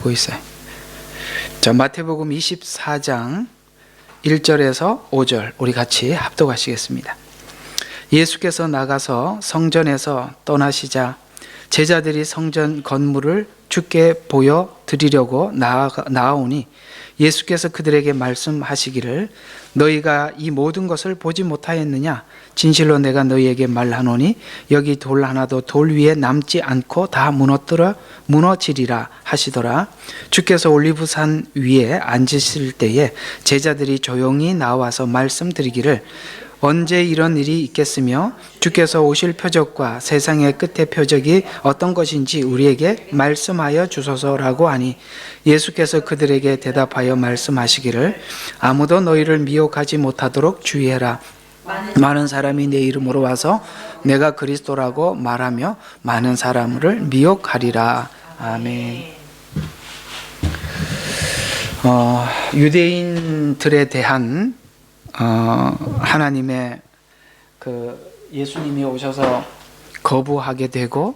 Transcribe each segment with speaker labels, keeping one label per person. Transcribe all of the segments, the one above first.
Speaker 1: 보고 있어요. 자, 마태복음 24장 1절에서 5절 우리 같이 합독하시겠습니다. 예수께서 나가서 성전에서 떠나시자 제자들이 성전 건물을 주께 보여 드리려고 나아오니 예수께서 그들에게 말씀하시기를 너희가 이 모든 것을 보지 못하였느냐? 진실로 내가 너희에게 말하노니 여기 돌 하나도 돌 위에 남지 않고 다 무너지리라 하시더라. 주께서 올리브산 위에 앉으실 때에 제자들이 조용히 나와서 말씀드리기를 언제 이런 일이 있겠으며 주께서 오실 표적과 세상의 끝의 표적이 어떤 것인지 우리에게 말씀하여 주소서라고 하니 예수께서 그들에게 대답하여 말씀하시기를 아무도 너희를 미혹하지 못하도록 주의해라. 많은 사람이 내 이름으로 와서 내가 그리스도라고 말하며 많은 사람을 미혹하리라. 아멘. 유대인들에 대한 하나님의 예수님이 오셔서 거부하게 되고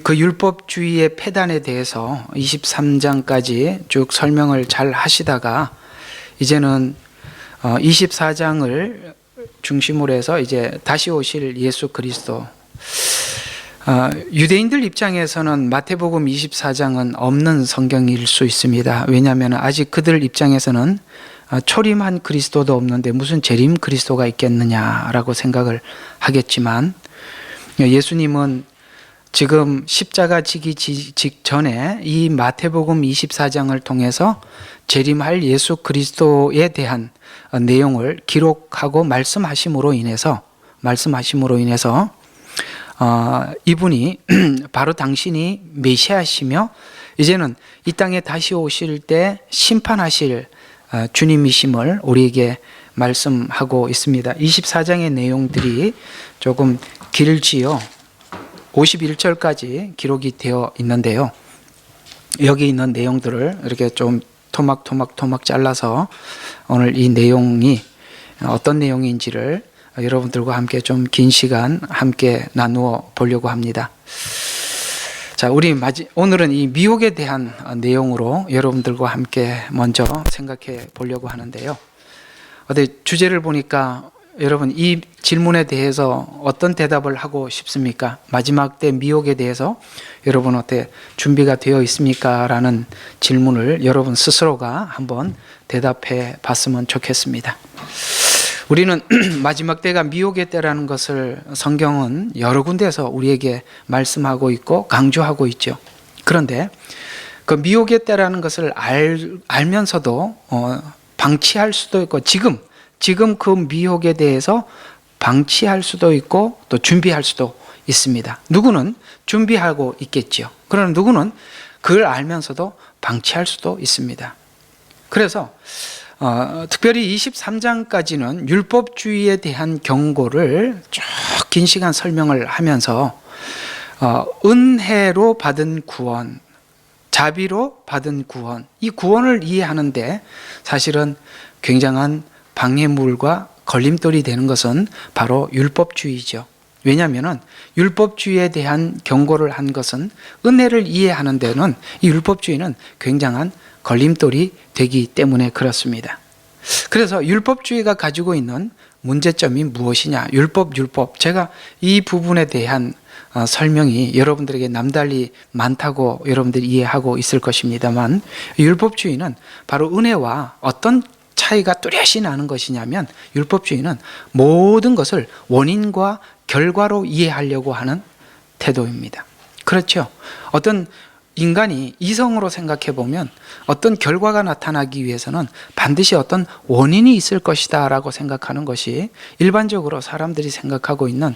Speaker 1: 그 율법주의의 폐단에 대해서 23장까지 쭉 설명을 잘 하시다가 이제는 24장을 중심으로 해서 이제 다시 오실 예수 그리스도. 유대인들 입장에서는 마태복음 24장은 없는 성경일 수 있습니다. 왜냐하면 아직 그들 입장에서는 초림한 그리스도도 없는데 무슨 재림 그리스도가 있겠느냐라고 생각을 하겠지만 예수님은 지금 십자가 지기 직전에 이 마태복음 24장을 통해서 재림할 예수 그리스도에 대한 내용을 기록하고 말씀하심으로 인해서 이분이 바로 당신이 메시아시며 이제는 이 땅에 다시 오실 때 심판하실 주님이심을 우리에게 말씀하고 있습니다. 24장의 내용들이 조금 길지요. 51절까지 기록이 되어 있는데요. 여기 있는 내용들을 이렇게 좀 토막 잘라서 오늘 이 내용이 어떤 내용인지를 여러분들과 함께 좀 긴 시간 함께 나누어 보려고 합니다. 자, 우리 오늘은 이 미혹에 대한 내용으로 여러분들과 함께 먼저 생각해 보려고 하는데요. 주제를 보니까 여러분 이 질문에 대해서 어떤 대답을 하고 싶습니까? 마지막 때 미혹에 대해서 여러분 어떻게 준비가 되어 있습니까? 라는 질문을 여러분 스스로가 한번 대답해 봤으면 좋겠습니다. 우리는 마지막 때가 미혹의 때라는 것을 성경은 여러 군데에서 우리에게 말씀하고 있고 강조하고 있죠. 그런데 그 미혹의 때라는 것을 알면서도 방치할 수도 있고 지금 그 미혹에 대해서 방치할 수도 있고 또 준비할 수도 있습니다. 누구는 준비하고 있겠죠. 그러나 누구는 그걸 알면서도 방치할 수도 있습니다. 그래서 특별히 23장까지는 율법주의에 대한 경고를 쭉 긴 시간 설명을 하면서 은혜로 받은 구원, 자비로 받은 구원, 이 구원을 이해하는데 사실은 굉장한 방해물과 걸림돌이 되는 것은 바로 율법주의죠. 왜냐하면 율법주의에 대한 경고를 한 것은 은혜를 이해하는 데는 이 율법주의는 굉장한 걸림돌이 되기 때문에 그렇습니다. 그래서 율법주의가 가지고 있는 문제점이 무엇이냐? 율법. 제가 이 부분에 대한 설명이 여러분들에게 남달리 많다고 여러분들이 이해하고 있을 것입니다만 율법주의는 바로 은혜와 어떤 차이가 뚜렷이 나는 것이냐면 율법주의는 모든 것을 원인과 결과로 이해하려고 하는 태도입니다. 그렇죠? 어떤 인간이 이성으로 생각해 보면 어떤 결과가 나타나기 위해서는 반드시 어떤 원인이 있을 것이다 라고 생각하는 것이 일반적으로 사람들이 생각하고 있는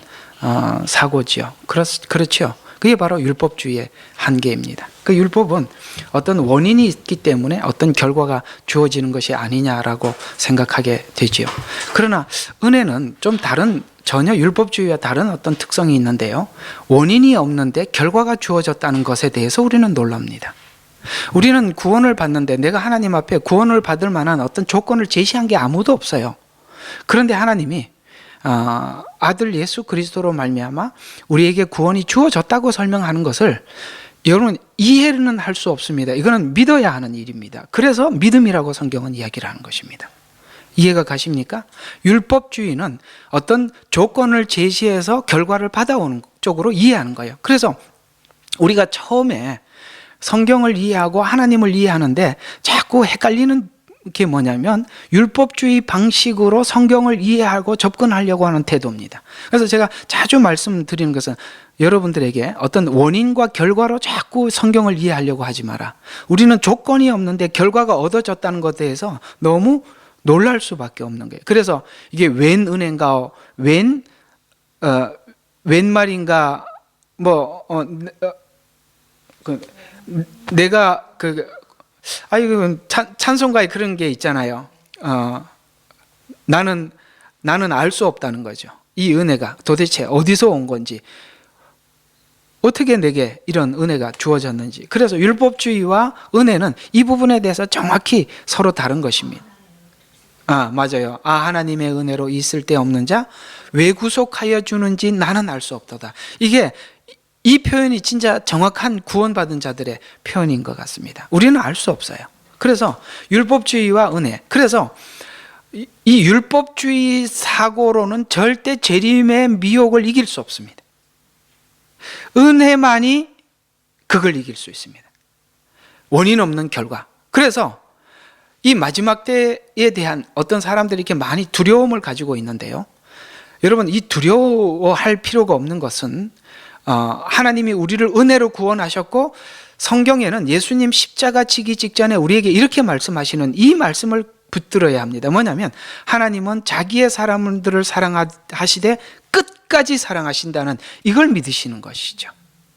Speaker 1: 사고지요. 그렇죠. 그게 바로 율법주의의 한계입니다. 그 율법은 어떤 원인이 있기 때문에 어떤 결과가 주어지는 것이 아니냐라고 생각하게 되지요. 그러나 은혜는 좀 전혀 율법주의와 다른 어떤 특성이 있는데요. 원인이 없는데 결과가 주어졌다는 것에 대해서 우리는 놀랍니다. 우리는 구원을 받는데 내가 하나님 앞에 구원을 받을 만한 어떤 조건을 제시한 게 아무도 없어요. 그런데 하나님이 아들 예수 그리스도로 말미암아 우리에게 구원이 주어졌다고 설명하는 것을 여러분, 이해는 할 수 없습니다. 이거는 믿어야 하는 일입니다. 그래서 믿음이라고 성경은 이야기를 하는 것입니다. 이해가 가십니까? 율법주의는 어떤 조건을 제시해서 결과를 받아오는 쪽으로 이해하는 거예요. 그래서 우리가 처음에 성경을 이해하고 하나님을 이해하는데 자꾸 헷갈리는 게 뭐냐면 율법주의 방식으로 성경을 이해하고 접근하려고 하는 태도입니다. 그래서 제가 자주 말씀드리는 것은 여러분들에게 어떤 원인과 결과로 자꾸 성경을 이해하려고 하지 마라. 우리는 조건이 없는데 결과가 얻어졌다는 것에 대해서 너무 놀랄 수밖에 없는 거예요. 그래서 이게 웬 은혜인가, 웬 말인가, 내가 찬송가에 그런 게 있잖아요. 나는 알 수 없다는 거죠. 이 은혜가 도대체 어디서 온 건지, 어떻게 내게 이런 은혜가 주어졌는지. 그래서 율법주의와 은혜는 이 부분에 대해서 정확히 서로 다른 것입니다. 맞아요. 하나님의 은혜로 있을 데 없는 자 왜 구속하여 주는지 나는 알 수 없도다. 이 표현이 진짜 정확한 구원받은 자들의 표현인 것 같습니다. 우리는 알 수 없어요. 그래서 율법주의와 은혜, 그래서 이 율법주의 사고로는 절대 재림의 미혹을 이길 수 없습니다. 은혜만이 그걸 이길 수 있습니다. 원인 없는 결과. 그래서 이 마지막 때에 대한 어떤 사람들이 이렇게 많이 두려움을 가지고 있는데요. 여러분, 이 두려워할 필요가 없는 것은 하나님이 우리를 은혜로 구원하셨고 성경에는 예수님 십자가 지기 직전에 우리에게 이렇게 말씀하시는 이 말씀을 붙들어야 합니다. 뭐냐면 하나님은 자기의 사람들을 사랑하시되 끝까지 사랑하신다는 이걸 믿으시는 것이죠.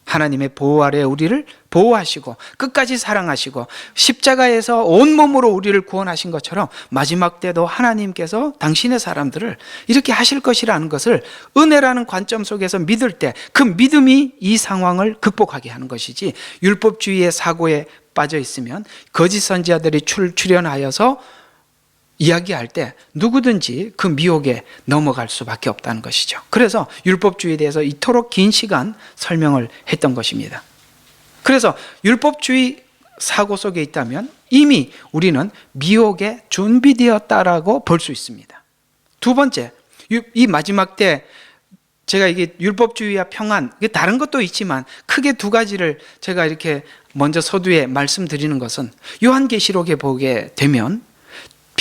Speaker 1: 하나님의 보호 아래 우리를 보호하시고 끝까지 사랑하시고 십자가에서 온몸으로 우리를 구원하신 것처럼 마지막 때도 하나님께서 당신의 사람들을 이렇게 하실 것이라는 것을 은혜라는 관점 속에서 믿을 때 그 믿음이 이 상황을 극복하게 하는 것이지, 율법주의의 사고에 빠져 있으면 거짓 선지자들이 출현하여서 이야기할 때 누구든지 그 미혹에 넘어갈 수밖에 없다는 것이죠. 그래서 율법주의에 대해서 이토록 긴 시간 설명을 했던 것입니다. 그래서 율법주의 사고 속에 있다면 이미 우리는 미혹에 준비되었다라고 볼 수 있습니다. 두 번째, 이 마지막 때 제가 이게 율법주의와 평안, 다른 것도 있지만 크게 두 가지를 제가 이렇게 먼저 서두에 말씀드리는 것은, 요한계시록에 보게 되면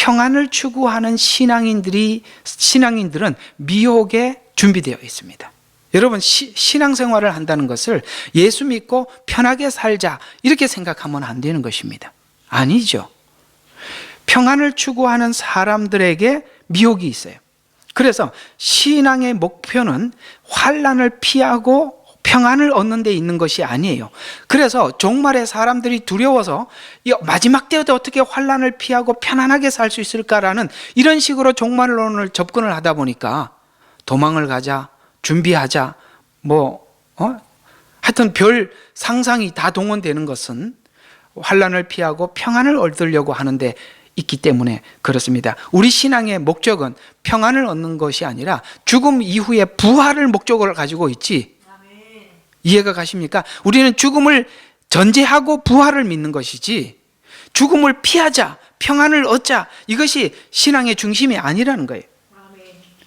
Speaker 1: 평안을 추구하는 신앙인들은 미혹에 준비되어 있습니다. 여러분, 신앙생활을 한다는 것을 예수 믿고 편하게 살자 이렇게 생각하면 안 되는 것입니다. 아니죠. 평안을 추구하는 사람들에게 미혹이 있어요. 그래서 신앙의 목표는 환난을 피하고 평안을 얻는 데 있는 것이 아니에요. 그래서 종말에 사람들이 두려워서 마지막 때에도 어떻게 환난을 피하고 편안하게 살 수 있을까라는 이런 식으로 종말론을 접근을 하다 보니까 도망을 가자, 준비하자, 하여튼 별 상상이 다 동원되는 것은 환난을 피하고 평안을 얻으려고 하는데 있기 때문에 그렇습니다. 우리 신앙의 목적은 평안을 얻는 것이 아니라 죽음 이후에 부활을 목적으로 가지고 있지. 이해가 가십니까? 우리는 죽음을 전제하고 부활을 믿는 것이지 죽음을 피하자, 평안을 얻자, 이것이 신앙의 중심이 아니라는 거예요.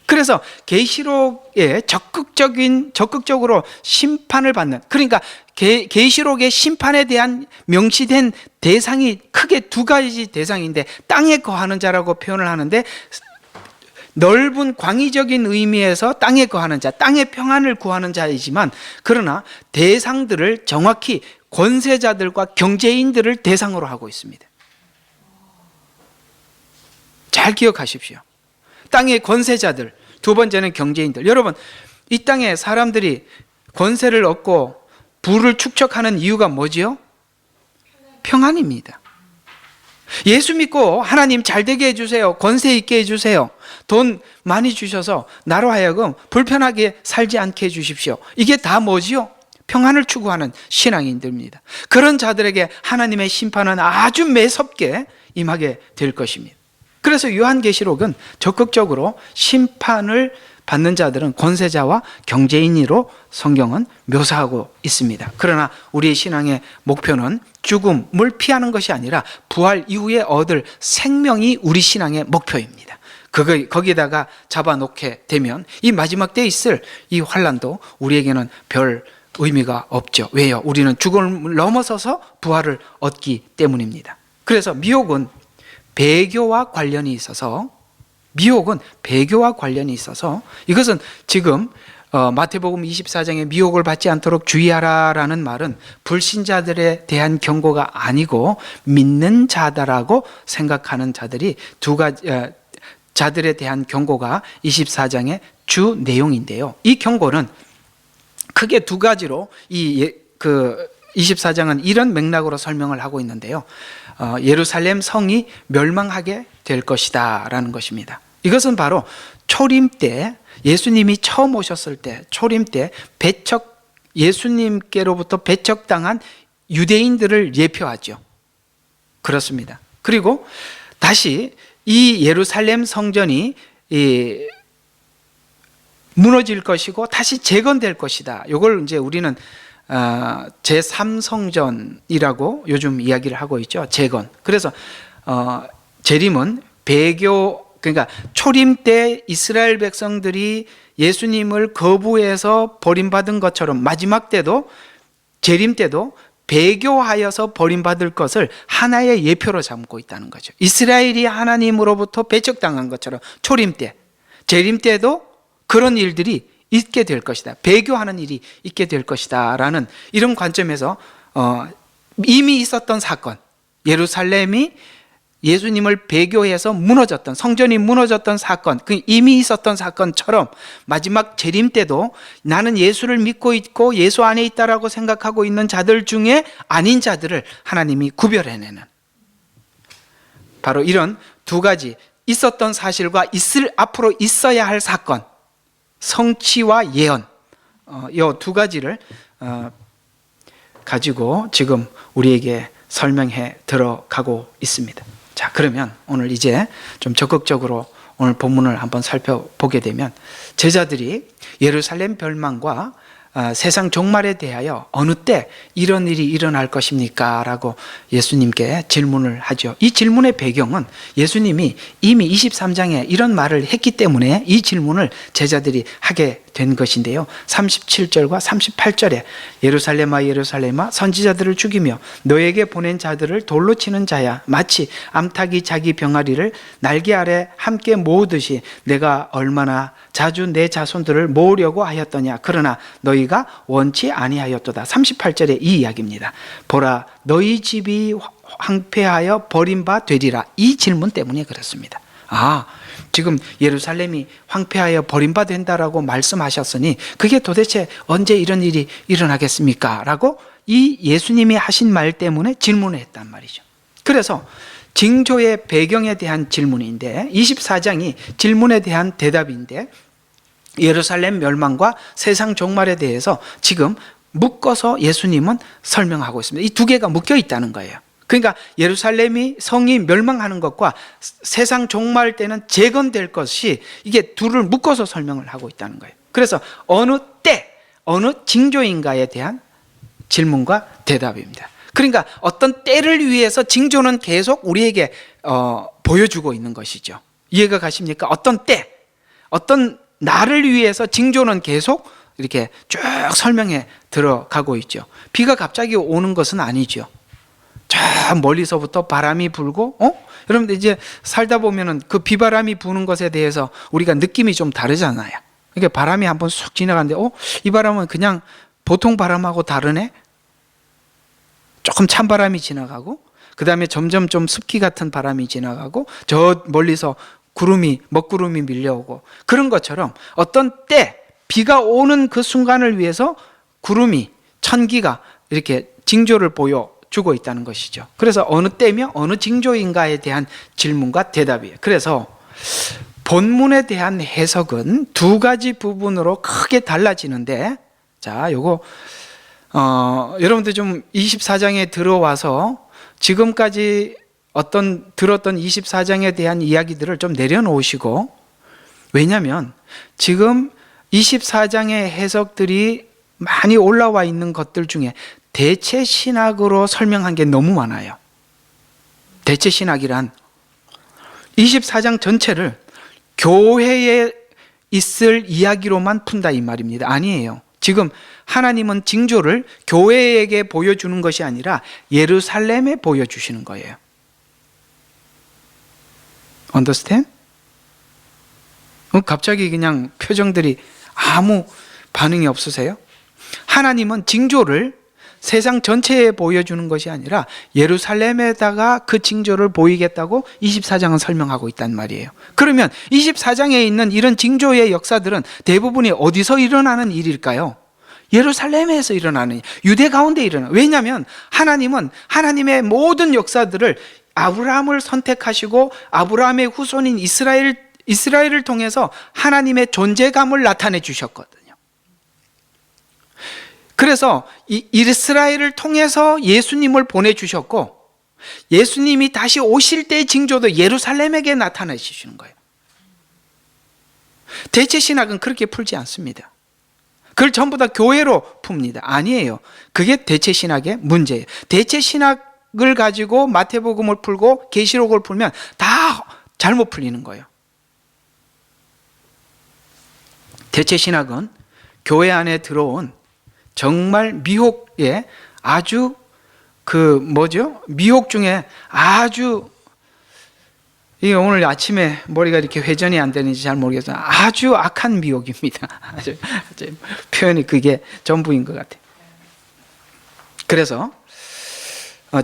Speaker 1: 그래서 계시록에 적극적으로 심판을 받는, 그러니까 계시록의 심판에 대한 명시된 대상이 크게 두 가지 대상인데, 땅에 거하는 자라고 표현을 하는데 넓은 광의적인 의미에서 땅에 거하는 자, 땅의 평안을 구하는 자이지만, 그러나 대상들을 정확히 권세자들과 경제인들을 대상으로 하고 있습니다. 잘 기억하십시오. 땅의 권세자들, 두 번째는 경제인들. 여러분, 이 땅에 사람들이 권세를 얻고 부를 축적하는 이유가 뭐지요? 평안입니다. 예수 믿고 하나님 잘 되게 해주세요, 권세 있게 해주세요, 돈 많이 주셔서 나로 하여금 불편하게 살지 않게 해주십시오, 이게 다 뭐지요? 평안을 추구하는 신앙인들입니다. 그런 자들에게 하나님의 심판은 아주 매섭게 임하게 될 것입니다. 그래서 요한계시록은 적극적으로 심판을 받는 자들은 권세자와 경제인으로 성경은 묘사하고 있습니다. 그러나 우리의 신앙의 목표는 죽음을 피하는 것이 아니라 부활 이후에 얻을 생명이 우리 신앙의 목표입니다. 거기다가 잡아놓게 되면 이 마지막 때에 있을 이 환난도 우리에게는 별 의미가 없죠. 왜요? 우리는 죽음을 넘어서서 부활을 얻기 때문입니다. 그래서 미혹은 배교와 관련이 있어서 이것은 지금 마태복음 24장에 미혹을 받지 않도록 주의하라라는 말은 불신자들에 대한 경고가 아니고 믿는 자다라고 생각하는 자들이 자들에 대한 경고가 24장의 주 내용인데요. 이 경고는 크게 두 가지로 24장은 이런 맥락으로 설명을 하고 있는데요. 예루살렘 성이 멸망하게 될 것이다 라는 것입니다. 이것은 바로 초림 때, 예수님이 처음 오셨을 때, 초림 때 예수님께로부터 배척당한 유대인들을 예표하죠. 그렇습니다. 그리고 다시 이 예루살렘 성전이 무너질 것이고 다시 재건될 것이다. 이걸 이제 우리는 제3성전이라고 요즘 이야기를 하고 있죠. 재건. 그래서 재림은 그러니까 초림 때 이스라엘 백성들이 예수님을 거부해서 버림받은 것처럼 마지막 때도 재림 때도 배교하여서 버림받을 것을 하나의 예표로 삼고 있다는 거죠. 이스라엘이 하나님으로부터 배척당한 것처럼 초림 때, 재림 때도 그런 일들이 있게 될 것이다. 배교하는 일이 있게 될 것이다 라는 이런 관점에서 이미 있었던 사건, 예루살렘이 예수님을 배교해서 무너졌던, 성전이 무너졌던 사건, 그 이미 있었던 사건처럼 마지막 재림 때도 나는 예수를 믿고 있고 예수 안에 있다라고 생각하고 있는 자들 중에 아닌 자들을 하나님이 구별해내는, 바로 이런 두 가지 있었던 사실과 앞으로 있어야 할 사건, 성취와 예언, 이 두 가지를 가지고 지금 우리에게 설명해 들어가고 있습니다. 자, 그러면 오늘 이제 좀 적극적으로 오늘 본문을 한번 살펴보게 되면, 제자들이 예루살렘 멸망과 세상 종말에 대하여 어느 때 이런 일이 일어날 것입니까? 라고 예수님께 질문을 하죠. 이 질문의 배경은 예수님이 이미 23장에 이런 말을 했기 때문에 이 질문을 제자들이 하게 된 것인데요. 37절과 38절에 예루살렘아 예루살렘아 선지자들을 죽이며 너에게 보낸 자들을 돌로 치는 자야, 마치 암탉이 자기 병아리를 날개 아래 함께 모으듯이 내가 얼마나 자주 내 자손들을 모으려고 하였더냐. 그러나 너희가 원치 아니하였도다. 38절에 이 이야기입니다. 보라, 너희 집이 황폐하여 버림바 되리라. 이 질문 때문에 그렇습니다. 지금 예루살렘이 황폐하여 버림받는다라고 말씀하셨으니 그게 도대체 언제 이런 일이 일어나겠습니까? 라고 이 예수님이 하신 말 때문에 질문을 했단 말이죠. 그래서 징조의 배경에 대한 질문인데 24장이 질문에 대한 대답인데, 예루살렘 멸망과 세상 종말에 대해서 지금 묶어서 예수님은 설명하고 있습니다. 이 두 개가 묶여 있다는 거예요. 그러니까 예루살렘이 성이 멸망하는 것과 세상 종말 때는 재건될 것이, 이게 둘을 묶어서 설명을 하고 있다는 거예요. 그래서 어느 때, 어느 징조인가에 대한 질문과 대답입니다. 그러니까 어떤 때를 위해서 징조는 계속 우리에게 보여주고 있는 것이죠. 이해가 가십니까? 어떤 때, 어떤 날을 위해서 징조는 계속 이렇게 쭉 설명해 들어가고 있죠. 비가 갑자기 오는 것은 아니죠. 저 멀리서부터 바람이 불고, 여러분들 이제 살다 보면은 그 비바람이 부는 것에 대해서 우리가 느낌이 좀 다르잖아요. 이게 바람이 한번 쑥 지나가는데, 이 바람은 그냥 보통 바람하고 다르네? 조금 찬 바람이 지나가고, 그 다음에 점점 좀 습기 같은 바람이 지나가고, 저 멀리서 먹구름이 밀려오고, 그런 것처럼 어떤 때, 비가 오는 그 순간을 위해서 천기가 이렇게 징조를 보여주고 있다는 것이죠. 그래서 어느 때며 어느 징조인가에 대한 질문과 대답이에요. 그래서 본문에 대한 해석은 두 가지 부분으로 크게 달라지는데, 자, 요거 여러분들 좀 24장에 들어와서 지금까지 들었던 24장에 대한 이야기들을 좀 내려놓으시고, 왜냐하면 지금 24장의 해석들이 많이 올라와 있는 것들 중에 대체 신학으로 설명한 게 너무 많아요. 대체 신학이란 24장 전체를 교회에 있을 이야기로만 푼다 이 말입니다. 아니에요. 지금 하나님은 징조를 교회에게 보여주는 것이 아니라 예루살렘에 보여주시는 거예요. Understand? 갑자기 그냥 표정들이 아무 반응이 없으세요? 하나님은 징조를 세상 전체에 보여주는 것이 아니라 예루살렘에다가 그 징조를 보이겠다고 24장은 설명하고 있단 말이에요. 그러면 24장에 있는 이런 징조의 역사들은 대부분이 어디서 일어나는 일일까요? 예루살렘에서 일어나는, 유대 가운데 일어나는. 왜냐하면 하나님은 하나님의 모든 역사들을 아브라함을 선택하시고 아브라함의 후손인 이스라엘을 통해서 하나님의 존재감을 나타내 주셨거든요. 그래서 이 이스라엘을 통해서 예수님을 보내주셨고, 예수님이 다시 오실 때의 징조도 예루살렘에게 나타내 주시는 거예요. 대체 신학은 그렇게 풀지 않습니다. 그걸 전부 다 교회로 풉니다. 아니에요. 그게 대체 신학의 문제예요. 대체 신학을 가지고 마태복음을 풀고 계시록을 풀면 다 잘못 풀리는 거예요. 대체 신학은 교회 안에 들어온 정말 미혹의 아주 미혹 중에 아주, 이게 오늘 아침에 머리가 이렇게 회전이 안 되는지 잘 모르겠어요. 아주 악한 미혹입니다. 아주 표현이 그게 전부인 것 같아요. 그래서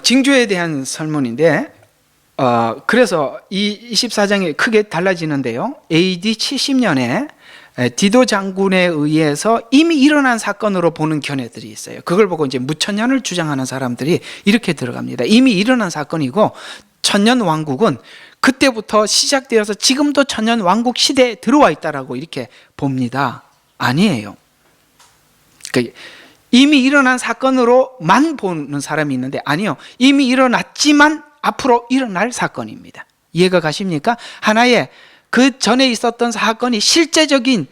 Speaker 1: 징조에 대한 설문인데, 그래서 이 24장이 크게 달라지는데요. AD 70년에 디도 장군에 의해서 이미 일어난 사건으로 보는 견해들이 있어요. 그걸 보고 이제 무천년을 주장하는 사람들이 이렇게 들어갑니다. 이미 일어난 사건이고 천년 왕국은 그때부터 시작되어서 지금도 천년 왕국 시대에 들어와 있다라고 이렇게 봅니다. 아니에요. 그러니까 이미 일어난 사건으로만 보는 사람이 있는데, 아니요, 이미 일어났지만 앞으로 일어날 사건입니다. 이해가 가십니까? 하나의 그 전에 있었던 사건이 실제적인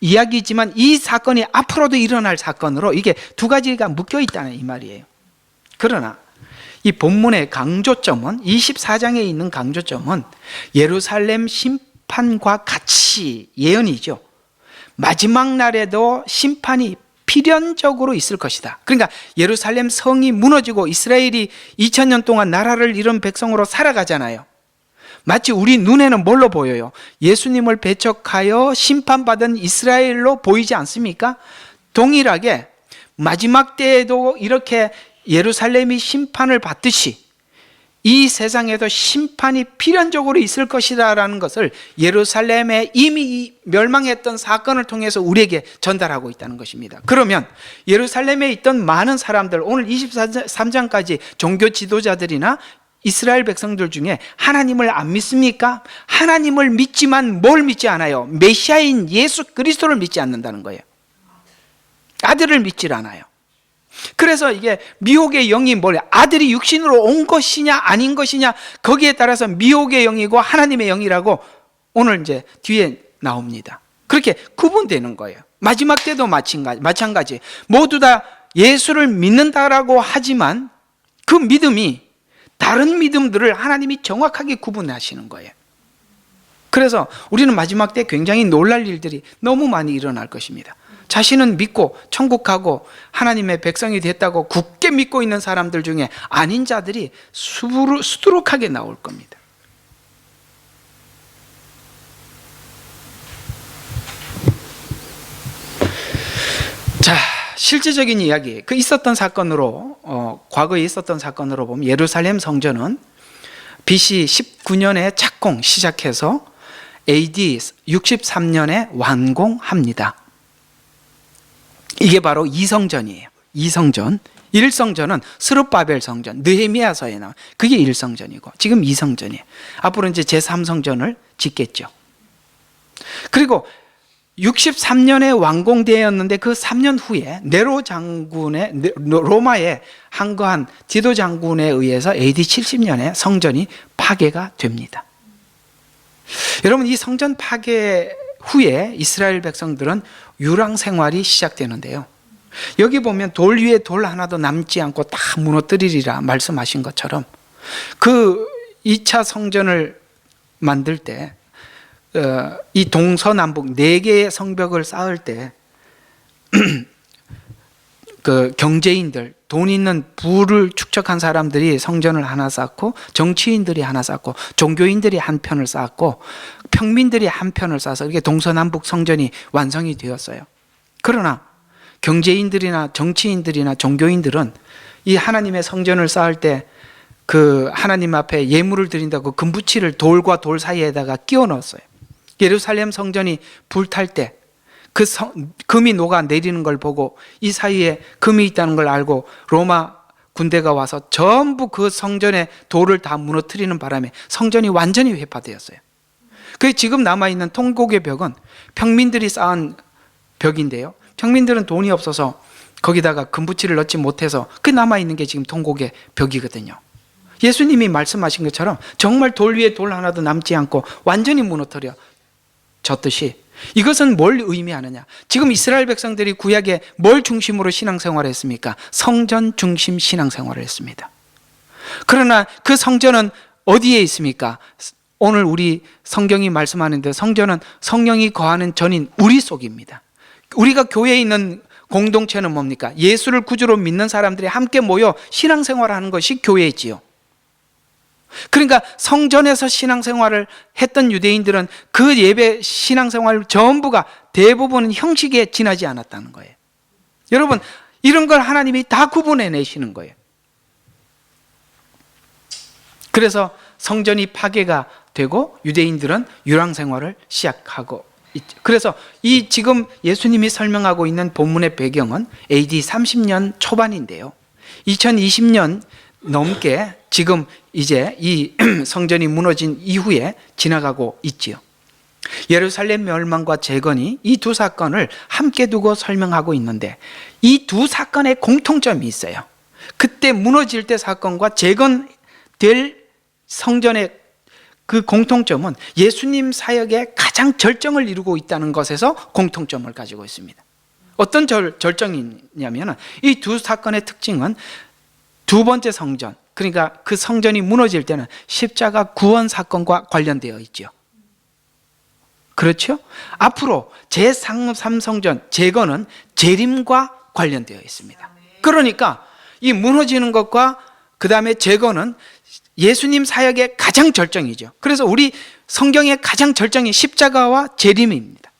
Speaker 1: 이야기지만 이 사건이 앞으로도 일어날 사건으로 이게 두 가지가 묶여 있다는 이 말이에요. 그러나 이 본문의 강조점은, 24장에 있는 강조점은 예루살렘 심판과 같이 예언이죠. 마지막 날에도 심판이 필연적으로 있을 것이다. 그러니까 예루살렘 성이 무너지고 이스라엘이 2000년 동안 나라를 잃은 백성으로 살아가잖아요. 마치 우리 눈에는 뭘로 보여요? 예수님을 배척하여 심판받은 이스라엘로 보이지 않습니까? 동일하게 마지막 때에도 이렇게 예루살렘이 심판을 받듯이 이 세상에도 심판이 필연적으로 있을 것이다라는 것을 예루살렘에 이미 멸망했던 사건을 통해서 우리에게 전달하고 있다는 것입니다. 그러면 예루살렘에 있던 많은 사람들, 오늘 23장까지 종교 지도자들이나 이스라엘 백성들 중에 하나님을 안 믿습니까? 하나님을 믿지만 뭘 믿지 않아요? 메시아인 예수 그리스도를 믿지 않는다는 거예요. 아들을 믿질 않아요. 그래서 이게 미혹의 영이 뭐냐? 아들이 육신으로 온 것이냐 아닌 것이냐, 거기에 따라서 미혹의 영이고 하나님의 영이라고 오늘 이제 뒤에 나옵니다. 그렇게 구분되는 거예요. 마지막 때도 마찬가지. 모두 다 예수를 믿는다라고 하지만 그 믿음이 다른 믿음들을 하나님이 정확하게 구분하시는 거예요. 그래서 우리는 마지막 때 굉장히 놀랄 일들이 너무 많이 일어날 것입니다. 자신은 믿고 천국 가고 하나님의 백성이 됐다고 굳게 믿고 있는 사람들 중에 아닌 자들이 수두룩하게 나올 겁니다. 자, 실제적인 이야기, 그 있었던 사건으로, 과거에 있었던 사건으로 보면 예루살렘 성전은 BC 19년에 착공 시작해서 AD 63년에 완공합니다. 이게 바로 2성전이에요. 2성전. 1성전은 스룹바벨 성전, 느헤미야서에 나와. 그게 1성전이고 지금 2성전이에요. 앞으로 이제 제3성전을 짓겠죠. 그리고 63년에 완공되었는데 그 3년 후에 네로 장군의, 로마의 항거한 디도 장군에 의해서 AD 70년에 성전이 파괴가 됩니다. 여러분, 이 성전 파괴 후에 이스라엘 백성들은 유랑 생활이 시작되는데요. 여기 보면 돌 위에 돌 하나도 남지 않고 다 무너뜨리리라 말씀하신 것처럼 그 2차 성전을 만들 때 이 동서남북 4개의 성벽을 쌓을 때 그 경제인들, 돈 있는 부를 축적한 사람들이 성전을 하나 쌓고 정치인들이 하나 쌓고 종교인들이 한 편을 쌓고 평민들이 한 편을 쌓아서 이렇게 동서남북 성전이 완성이 되었어요. 그러나 경제인들이나 정치인들이나 종교인들은 이 하나님의 성전을 쌓을 때 그 하나님 앞에 예물을 드린다고 금붙이를 돌과 돌 사이에다가 끼워 넣었어요. 예루살렘 성전이 불탈 때 그 금이 녹아 내리는 걸 보고 이 사이에 금이 있다는 걸 알고 로마 군대가 와서 전부 그 성전의 돌을 다 무너뜨리는 바람에 성전이 완전히 회파되었어요. 그 지금 남아있는 통곡의 벽은 평민들이 쌓은 벽인데요. 평민들은 돈이 없어서 거기다가 금붙이를 넣지 못해서 그 남아있는 게 지금 통곡의 벽이거든요. 예수님이 말씀하신 것처럼 정말 돌 위에 돌 하나도 남지 않고 완전히 무너뜨려졌듯이 이것은 뭘 의미하느냐? 지금 이스라엘 백성들이 구약에 뭘 중심으로 신앙생활을 했습니까? 성전 중심 신앙생활을 했습니다. 그러나 그 성전은 어디에 있습니까? 오늘 우리 성경이 말씀하는데 성전은 성령이 거하는 전인 우리 속입니다. 우리가 교회에 있는 공동체는 뭡니까? 예수를 구주로 믿는 사람들이 함께 모여 신앙생활을 것이 교회이지요. 그러니까 성전에서 신앙생활을 했던 유대인들은 그 예배 신앙생활 전부가 대부분은 형식에 지나지 않았다는 거예요. 여러분, 이런 걸 하나님이 다 구분해내시는 거예요. 그래서 성전이 파괴가 되고 유대인들은 유랑생활을 시작하고 있죠. 그래서 이 지금 예수님이 설명하고 있는 본문의 배경은 AD 30년 초반인데요. 2020년 넘게 지금 이제 이 성전이 무너진 이후에 지나가고 있지요. 예루살렘 멸망과 재건이 이 두 사건을 함께 두고 설명하고 있는데 이 두 사건의 공통점이 있어요. 그때 무너질 때 사건과 재건될 성전의 그 공통점은 예수님 사역의 가장 절정을 이루고 있다는 것에서 공통점을 가지고 있습니다. 어떤 절정이냐면 이 두 사건의 특징은 두 번째 성전, 그러니까 그 성전이 무너질 때는 십자가 구원 사건과 관련되어 있죠. 그렇죠? 앞으로 제3성전 재건은 재림과 관련되어 있습니다. 그러니까 이 무너지는 것과 그 다음에 재건은 예수님 사역의 가장 절정이죠. 그래서 우리 성경의 가장 절정이 십자가와 재림입니다.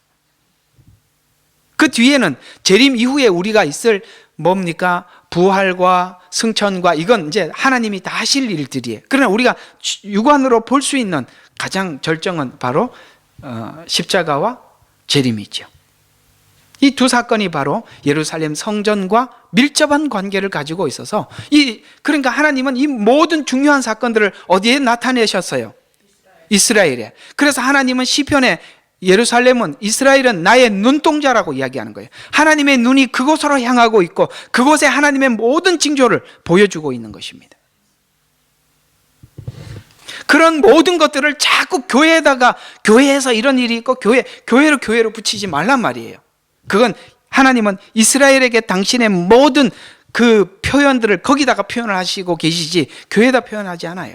Speaker 1: 그 뒤에는 재림 이후에 우리가 있을 뭡니까? 부활과 승천과 이건 이제 하나님이 다 하실 일들이에요. 그러나 우리가 육안으로 볼 수 있는 가장 절정은 바로 십자가와 재림이죠. 이 두 사건이 바로 예루살렘 성전과 밀접한 관계를 가지고 있어서 그러니까 하나님은 이 모든 중요한 사건들을 어디에 나타내셨어요? 이스라엘에. 그래서 하나님은 시편에 예루살렘은 이스라엘은 나의 눈동자라고 이야기하는 거예요. 하나님의 눈이 그곳으로 향하고 있고 그곳에 하나님의 모든 징조를 보여주고 있는 것입니다. 그런 모든 것들을 자꾸 교회에서 이런 일이 있고 교회로 붙이지 말란 말이에요. 그건 하나님은 이스라엘에게 당신의 모든 그 표현들을 거기다가 표현을 하시고 계시지 교회에다 표현하지 않아요.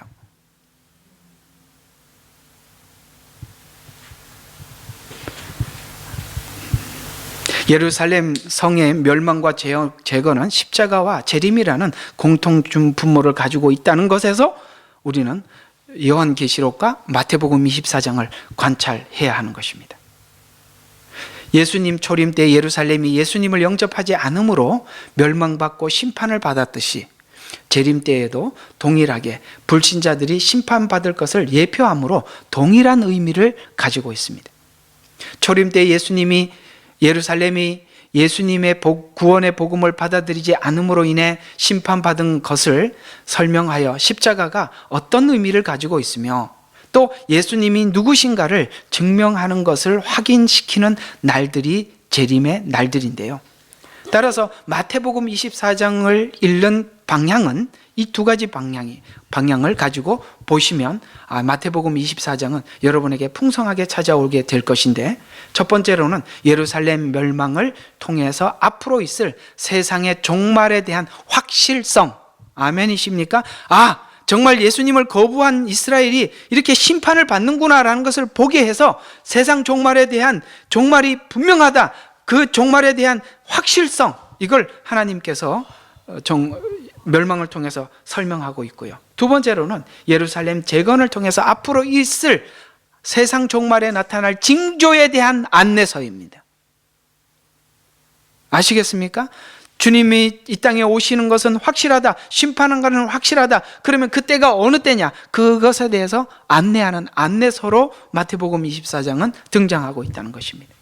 Speaker 1: 예루살렘 성의 멸망과 재건은 십자가와 재림이라는 공통점 분모를 가지고 있다는 것에서 우리는 요한계시록과 마태복음 24장을 관찰해야 하는 것입니다. 예수님 초림 때 예루살렘이 예수님을 영접하지 않으므로 멸망받고 심판을 받았듯이 재림 때에도 동일하게 불신자들이 심판받을 것을 예표함으로 동일한 의미를 가지고 있습니다. 초림 때 예루살렘이 예수님의 구원의 복음을 받아들이지 않음으로 인해 심판받은 것을 설명하여 십자가가 어떤 의미를 가지고 있으며 또 예수님이 누구신가를 증명하는 것을 확인시키는 날들이 재림의 날들인데요. 따라서 마태복음 24장을 읽는 방향은 이 두 가지 방향을 가지고 보시면 마태복음 24장은 여러분에게 풍성하게 찾아오게 될 것인데, 첫 번째로는 예루살렘 멸망을 통해서 앞으로 있을 세상의 종말에 대한 확실성. 아멘이십니까? 정말 예수님을 거부한 이스라엘이 이렇게 심판을 받는구나라는 것을 보게 해서 세상 종말에 대한 종말이 분명하다, 그 종말에 대한 확실성, 이걸 하나님께서 멸망을 통해서 설명하고 있고요. 두 번째로는 예루살렘 재건을 통해서 앞으로 있을 세상 종말에 나타날 징조에 대한 안내서입니다. 아시겠습니까? 주님이 이 땅에 오시는 것은 확실하다, 심판하는 것은 확실하다. 그러면 그때가 어느 때냐, 그것에 대해서 안내하는 안내서로 마태복음 24장은 등장하고 있다는 것입니다.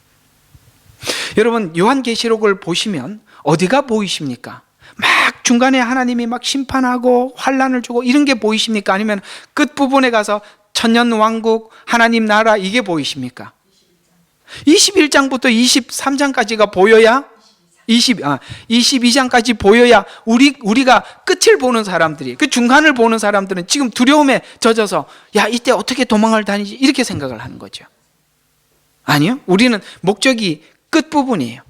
Speaker 1: 여러분, 요한계시록을 보시면 어디가 보이십니까? 막 중간에 하나님이 막 심판하고 환란을 주고 이런 게 보이십니까? 아니면 끝부분에 가서 천년왕국, 하나님 나라, 이게 보이십니까? 21장부터 23장까지가 보여야 22장까지 보여야 우리가 끝을 보는 사람들이, 그 중간을 보는 사람들은 지금 두려움에 젖어서 이때 어떻게 도망을 다니지, 이렇게 생각을 하는 거죠. 아니요, 우리는 목적이 끝부분이에요.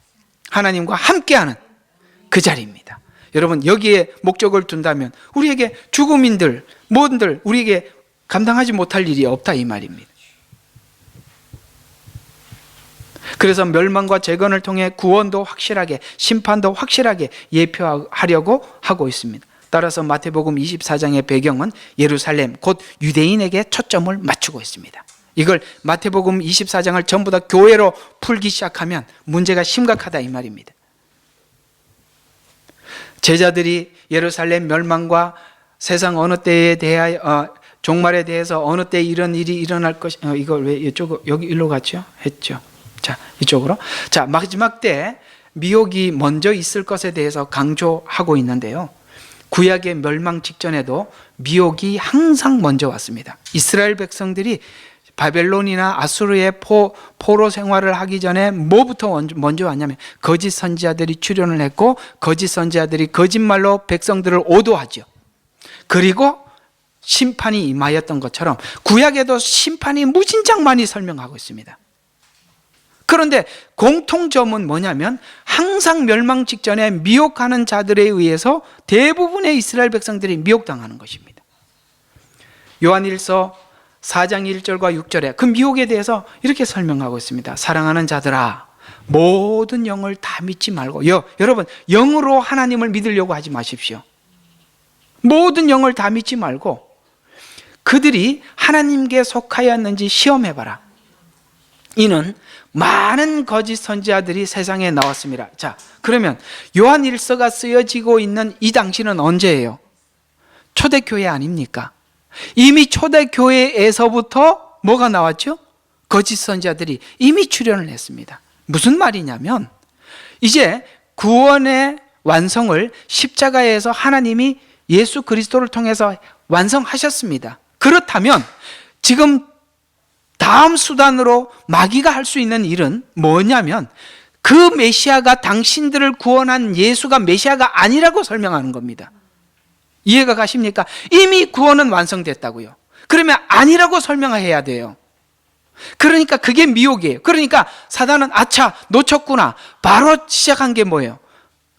Speaker 1: 하나님과 함께하는 그 자리입니다. 여러분, 여기에 목적을 둔다면 우리에게 죽음인들 뭐들 우리에게 감당하지 못할 일이 없다, 이 말입니다. 그래서 멸망과 재건을 통해 구원도 확실하게, 심판도 확실하게 예표하려고 하고 있습니다. 따라서 마태복음 24장의 배경은 예루살렘, 곧 유대인에게 초점을 맞추고 있습니다. 이걸 마태복음 24장을 전부 다 교회로 풀기 시작하면 문제가 심각하다, 이 말입니다. 제자들이 예루살렘 멸망과 세상 어느 때에 대하여 종말에 대해서 어느 때 이런 일이 일어날 것이, 이걸 왜 여기 일로 갔죠? 했죠. 자, 이쪽으로. 자, 마지막 때 미혹이 먼저 있을 것에 대해서 강조하고 있는데요. 구약의 멸망 직전에도 미혹이 항상 먼저 왔습니다. 이스라엘 백성들이 바벨론이나 아수르의 포로 생활을 하기 전에 뭐부터 먼저 왔냐면 거짓 선지자들이 출현을 했고, 거짓 선지자들이 거짓말로 백성들을 오도하죠. 그리고 심판이 임하였던 것처럼 구약에도 심판이 무진장 많이 설명하고 있습니다. 그런데 공통점은 뭐냐면 항상 멸망 직전에 미혹하는 자들에 의해서 대부분의 이스라엘 백성들이 미혹당하는 것입니다. 요한일서 4장 1절과 6절에 그 미혹에 대해서 이렇게 설명하고 있습니다. 사랑하는 자들아, 모든 영을 다 믿지 말고, 여러분, 영으로 하나님을 믿으려고 하지 마십시오. 모든 영을 다 믿지 말고 그들이 하나님께 속하였는지 시험해봐라. 이는 많은 거짓 선지자들이 세상에 나왔습니다. 자, 그러면 요한일서가 쓰여지고 있는 이 당시는 언제예요? 초대교회 아닙니까? 이미 초대교회에서부터 뭐가 나왔죠? 거짓 선지자들이 이미 출현을 했습니다. 무슨 말이냐면 이제 구원의 완성을 십자가에서 하나님이 예수 그리스도를 통해서 완성하셨습니다. 그렇다면 지금 다음 수단으로 마귀가 할 수 있는 일은 뭐냐면 그 메시아가 당신들을 구원한 예수가 메시아가 아니라고 설명하는 겁니다. 이해가 가십니까? 이미 구원은 완성됐다고요. 그러면 아니라고 설명해야 돼요. 그러니까 그게 미혹이에요. 그러니까 사단은 아차, 놓쳤구나. 바로 시작한 게 뭐예요?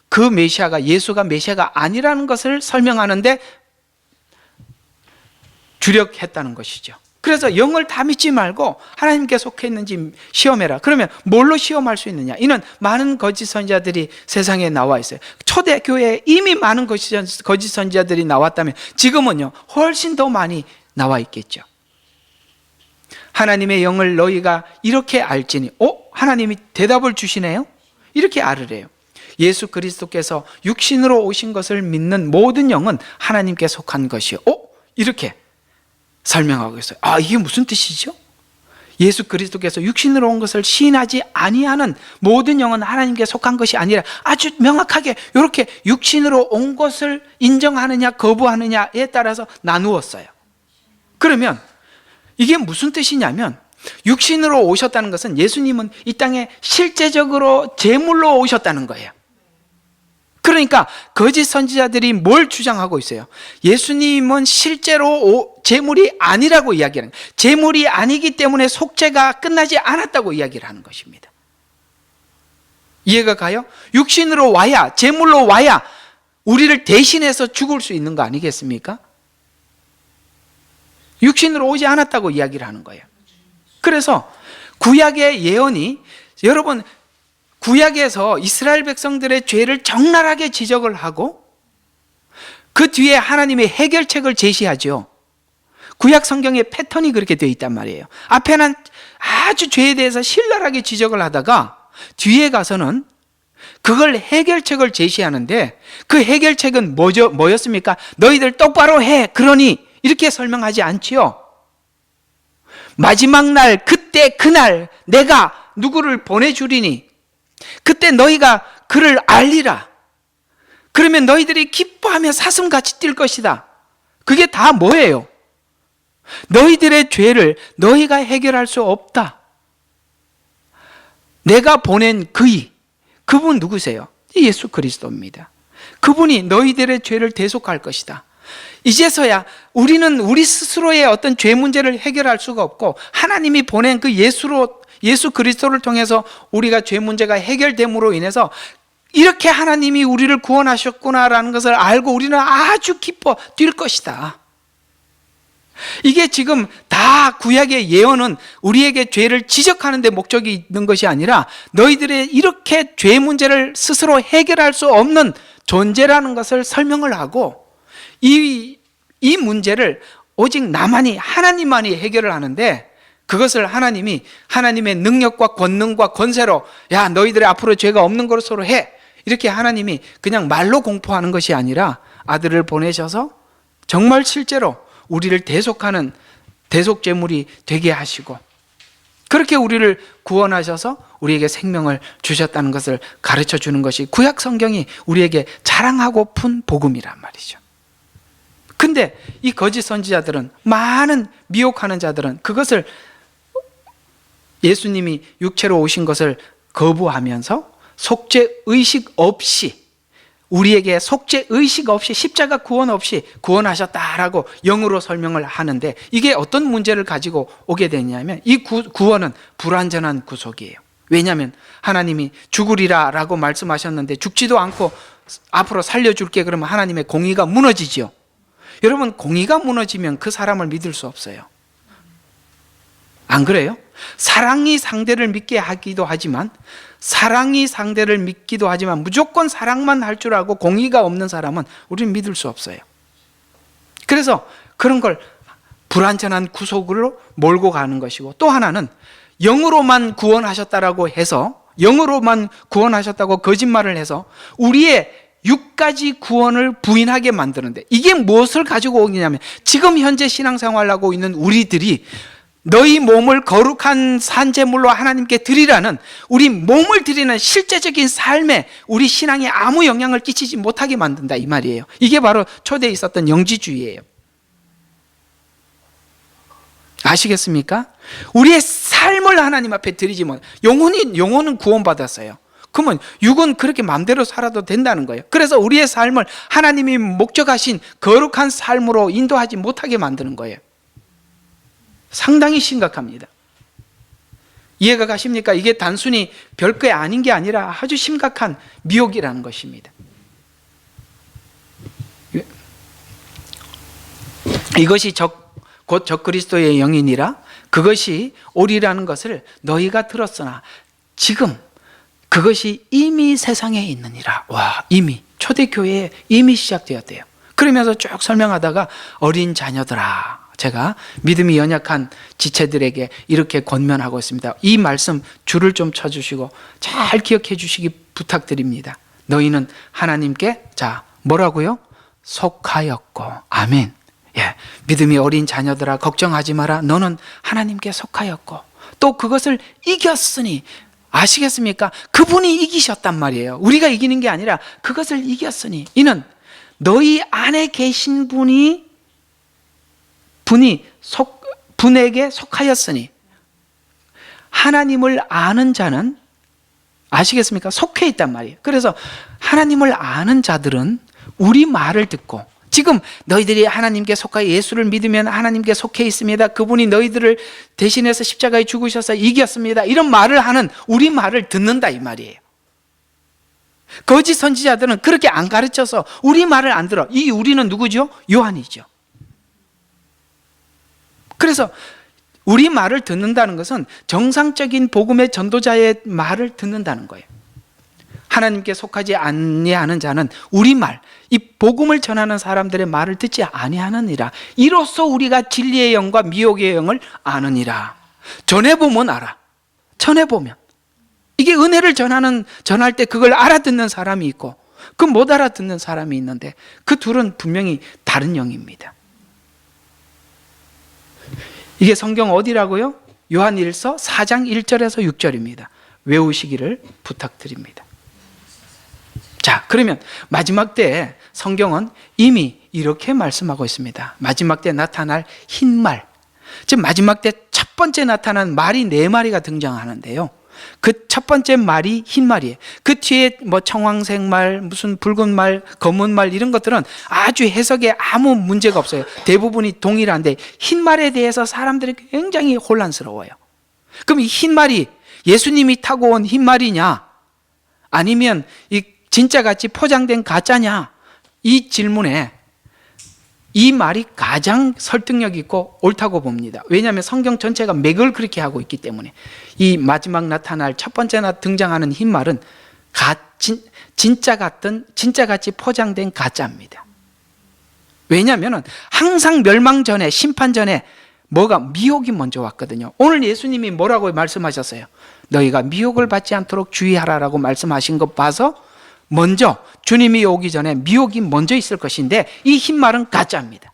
Speaker 1: 그 메시아가, 예수가 메시아가 아니라는 것을 설명하는데 주력했다는 것이죠. 그래서 영을 다 믿지 말고 하나님께 속해 있는지 시험해라. 그러면 뭘로 시험할 수 있느냐? 이는 많은 거짓 선지자들이 세상에 나와 있어요. 초대교회에 이미 많은 거짓 선지자들이 나왔다면 지금은요, 훨씬 더 많이 나와 있겠죠. 하나님의 영을 너희가 이렇게 알지니, 하나님이 대답을 주시네요? 이렇게 알으래요. 예수 그리스도께서 육신으로 오신 것을 믿는 모든 영은 하나님께 속한 것이요. 이렇게 설명하고 있어요. 이게 무슨 뜻이죠? 예수 그리스도께서 육신으로 온 것을 시인하지 아니하는 모든 영은 하나님께 속한 것이 아니라 아주 명확하게 이렇게 육신으로 온 것을 인정하느냐 거부하느냐에 따라서 나누었어요. 그러면 이게 무슨 뜻이냐면 육신으로 오셨다는 것은 예수님은 이 땅에 실제적으로 제물로 오셨다는 거예요. 그러니까 거짓 선지자들이 뭘 주장하고 있어요? 예수님은 실제로 제물이 아니라고 이야기하는 거예요. 제물이 아니기 때문에 속죄가 끝나지 않았다고 이야기를 하는 것입니다. 이해가 가요? 육신으로 와야, 제물로 와야 우리를 대신해서 죽을 수 있는 거 아니겠습니까? 육신으로 오지 않았다고 이야기를 하는 거예요. 그래서 구약의 예언이, 여러분, 구약에서 이스라엘 백성들의 죄를 적나라하게 지적을 하고 그 뒤에 하나님의 해결책을 제시하죠. 구약 성경의 패턴이 그렇게 되어 있단 말이에요. 앞에는 아주 죄에 대해서 신랄하게 지적을 하다가 뒤에 가서는 그걸 해결책을 제시하는데, 그 해결책은 뭐였습니까? 너희들 똑바로 해, 그러니, 이렇게 설명하지 않지요. 마지막 날, 그때 그날 내가 누구를 보내주리니 그때 너희가 그를 알리라. 그러면 너희들이 기뻐하며 사슴같이 뛸 것이다. 그게 다 뭐예요? 너희들의 죄를 너희가 해결할 수 없다. 내가 보낸 그분 누구세요? 예수 그리스도입니다. 그분이 너희들의 죄를 대속할 것이다. 이제서야 우리는 우리 스스로의 어떤 죄 문제를 해결할 수가 없고, 하나님이 보낸 그 예수 그리스도를 통해서 우리가 죄 문제가 해결됨으로 인해서 이렇게 하나님이 우리를 구원하셨구나라는 것을 알고 우리는 아주 기뻐 뛸 것이다. 이게 지금 다 구약의 예언은 우리에게 죄를 지적하는 데 목적이 있는 것이 아니라 너희들의 이렇게 죄 문제를 스스로 해결할 수 없는 존재라는 것을 설명을 하고, 이 문제를 오직 나만이, 하나님만이 해결을 하는데, 그것을 하나님이 하나님의 능력과 권능과 권세로, 야, 너희들의 앞으로 죄가 없는 것으로 해, 이렇게 하나님이 그냥 말로 공포하는 것이 아니라 아들을 보내셔서 정말 실제로 우리를 대속하는 대속제물이 되게 하시고, 그렇게 우리를 구원하셔서 우리에게 생명을 주셨다는 것을 가르쳐 주는 것이 구약 성경이 우리에게 자랑하고픈 복음이란 말이죠. 근데 이 거짓 선지자들은, 많은 미혹하는 자들은 그것을, 예수님이 육체로 오신 것을 거부하면서 속죄 의식 없이, 우리에게 속죄 의식 없이, 십자가 구원 없이 구원하셨다라고 영으로 설명을 하는데, 이게 어떤 문제를 가지고 오게 되냐면, 이 구원은 불완전한 구속이에요. 왜냐하면 하나님이 죽으리라 라고 말씀하셨는데 죽지도 않고 앞으로 살려줄게 그러면 하나님의 공의가 무너지죠. 여러분, 공의가 무너지면 그 사람을 믿을 수 없어요. 안 그래요? 사랑이 상대를 믿게 하기도 하지만, 사랑이 상대를 믿기도 하지만 무조건 사랑만 할 줄 알고 공의가 없는 사람은 우리는 믿을 수 없어요. 그래서 그런 걸 불완전한 구속으로 몰고 가는 것이고, 또 하나는 영으로만 구원하셨다라고 해서, 영으로만 구원하셨다고 거짓말을 해서 우리의 6가지 구원을 부인하게 만드는데, 이게 무엇을 가지고 오냐면, 지금 현재 신앙생활을 하고 있는 우리들이 너희 몸을 거룩한 산제물로 하나님께 드리라는, 우리 몸을 드리는 실제적인 삶에 우리 신앙에 아무 영향을 끼치지 못하게 만든다, 이 말이에요. 이게 바로 초대에 있었던 영지주의예요. 아시겠습니까? 우리의 삶을 하나님 앞에 드리지 못, 영혼은 구원받았어요. 그러면 육은 그렇게 마음대로 살아도 된다는 거예요. 그래서 우리의 삶을 하나님이 목적하신 거룩한 삶으로 인도하지 못하게 만드는 거예요. 상당히 심각합니다. 이해가 가십니까? 이게 단순히 별거 아닌 게 아니라 아주 심각한 미혹이라는 것입니다. 이것이 곧 적그리스도의 영이니라 그것이 오리라는 것을 너희가 들었으나 지금 그것이 이미 세상에 있느니라. 와, 이미 초대교회에 이미 시작되었대요. 그러면서 쭉 설명하다가 어린 자녀들아, 제가 믿음이 연약한 지체들에게 이렇게 권면하고 있습니다. 이 말씀 줄을 좀 쳐주시고 잘 기억해 주시기 부탁드립니다. 너희는 하나님께, 자, 뭐라고요? 속하였고. 아멘. 예, 믿음이 어린 자녀들아 걱정하지 마라. 너는 하나님께 속하였고 또 그것을 이겼으니. 아시겠습니까? 그분이 이기셨단 말이에요. 우리가 이기는 게 아니라 그것을 이겼으니. 이는 너희 안에 계신 분에게 속하였으니. 하나님을 아는 자는 아시겠습니까? 속해 있단 말이에요. 그래서 하나님을 아는 자들은 우리 말을 듣고, 지금 너희들이 하나님께 속하여 예수를 믿으면 하나님께 속해 있습니다, 그분이 너희들을 대신해서 십자가에 죽으셔서 이겼습니다, 이런 말을 하는 우리 말을 듣는다 이 말이에요. 거짓 선지자들은 그렇게 안 가르쳐서 우리 말을 안 들어. 이 우리는 누구죠? 요한이죠. 그래서 우리 말을 듣는다는 것은 정상적인 복음의 전도자의 말을 듣는다는 거예요. 하나님께 속하지 아니하는 자는 우리 말, 이 복음을 전하는 사람들의 말을 듣지 아니하느니라. 이로써 우리가 진리의 영과 미혹의 영을 아느니라. 전해보면 알아. 전해보면. 이게 은혜를 전할 때 그걸 알아듣는 사람이 있고 그 못 알아듣는 사람이 있는데 그 둘은 분명히 다른 영입니다. 이게 성경 어디라고요? 요한일서 4장 1절에서 6절입니다. 외우시기를 부탁드립니다. 자, 그러면 마지막 때에 성경은 이미 이렇게 말씀하고 있습니다. 마지막 때 나타날 흰말, 즉 마지막 때 첫 번째 나타난 말이 4마리가 등장하는데요. 그 첫 번째 말이 흰말이에요. 그 뒤에 뭐 청황색 말, 무슨 붉은 말, 검은 말 이런 것들은 아주 해석에 아무 문제가 없어요. 대부분이 동일한데 흰말에 대해서 사람들이 굉장히 혼란스러워요. 그럼 이 흰말이 예수님이 타고 온 흰말이냐, 아니면 이 진짜같이 포장된 가짜냐, 이 질문에 이 말이 가장 설득력 있고 옳다고 봅니다. 왜냐하면 성경 전체가 맥을 그렇게 하고 있기 때문에. 이 마지막 나타날 첫 번째 등장하는 흰말은 진짜같이 포장된 가짜입니다. 왜냐하면 항상 멸망 전에, 심판 전에 뭐가 미혹이 먼저 왔거든요. 오늘 예수님이 뭐라고 말씀하셨어요? 너희가 미혹을 받지 않도록 주의하라라고 말씀하신 것 봐서 먼저 주님이 오기 전에 미혹이 먼저 있을 것인데 이 흰말은 가짜입니다.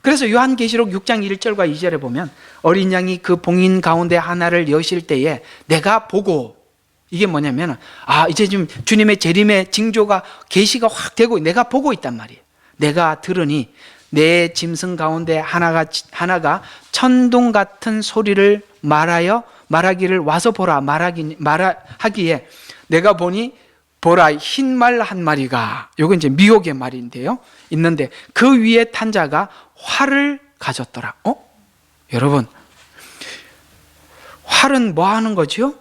Speaker 1: 그래서 요한계시록 6장 1절과 2절에 보면 어린 양이 그 봉인 가운데 하나를 여실 때에 내가 보고, 이게 뭐냐면 이제 지금 주님의 재림의 징조가 계시가 확 되고 내가 보고 있단 말이에요. 내가 들으니 내 짐승 가운데 하나가 천둥 같은 소리를 말하기를 와서 보라 말하기에 내가 보니 보라 흰말 한 마리가, 요건 이제 미혹의 말인데요, 있는데 그 위에 탄 자가 활을 가졌더라. 여러분, 활은 뭐 하는 거죠?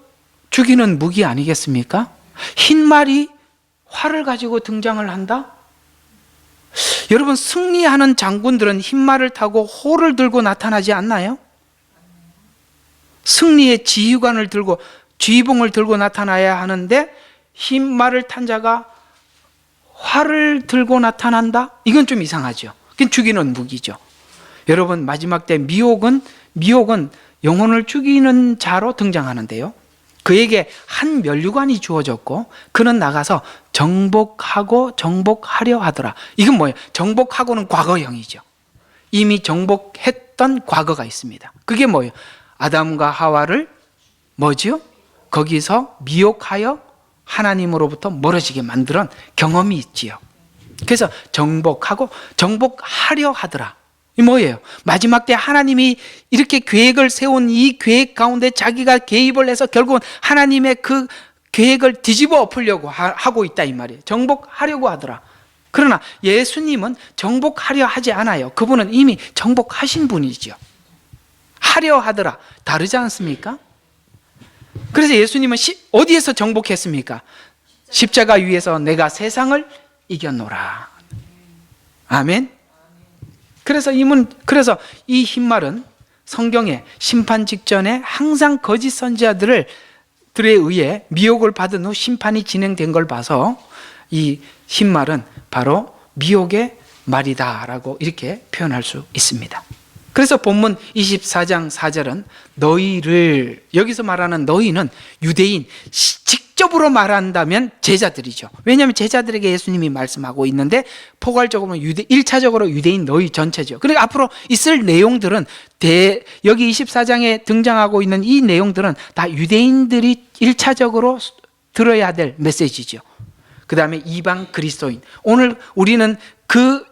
Speaker 1: 죽이는 무기 아니겠습니까? 흰말이 활을 가지고 등장을 한다? 여러분, 승리하는 장군들은 흰말을 타고 호를 들고 나타나지 않나요? 승리의 지휘관을 들고, 지휘봉을 들고 나타나야 하는데 흰말을 탄 자가 활을 들고 나타난다? 이건 좀 이상하죠. 그건 죽이는 무기죠. 여러분, 마지막 때 미혹은 영혼을 죽이는 자로 등장하는데요, 그에게 한 면류관이 주어졌고 그는 나가서 정복하려 하더라. 이건 뭐예요? 정복하고는 과거형이죠. 이미 정복했던 과거가 있습니다. 그게 뭐예요? 아담과 하와를 뭐죠? 거기서 미혹하여 하나님으로부터 멀어지게 만드는 경험이 있지요. 그래서 정복하려 하더라. 이 뭐예요? 마지막 때 하나님이 이렇게 계획을 세운 이 계획 가운데 자기가 개입을 해서 결국은 하나님의 그 계획을 뒤집어 엎으려고 하고 있다 이 말이에요. 정복하려고 하더라. 그러나 예수님은 정복하려 하지 않아요. 그분은 이미 정복하신 분이죠. 하려 하더라. 다르지 않습니까? 그래서 예수님은 어디에서 정복했습니까? 십자가 위에서 내가 세상을 이겼노라. 아멘. 그래서 이 흰말은 성경에 심판 직전에 항상 거짓 선지자들에 의해 미혹을 받은 후 심판이 진행된 걸 봐서 이 흰말은 바로 미혹의 말이다라고 이렇게 표현할 수 있습니다. 그래서 본문 24장 4절은 너희를, 여기서 말하는 너희는 유대인, 직접으로 말한다면 제자들이죠. 왜냐하면 제자들에게 예수님이 말씀하고 있는데 포괄적으로 1차적으로 유대인 너희 전체죠. 그러니까 앞으로 있을 내용들은 여기 24장에 등장하고 있는 이 내용들은 다 유대인들이 1차적으로 들어야 될 메시지죠. 그 다음에 이방 그리스도인, 오늘 우리는 그들과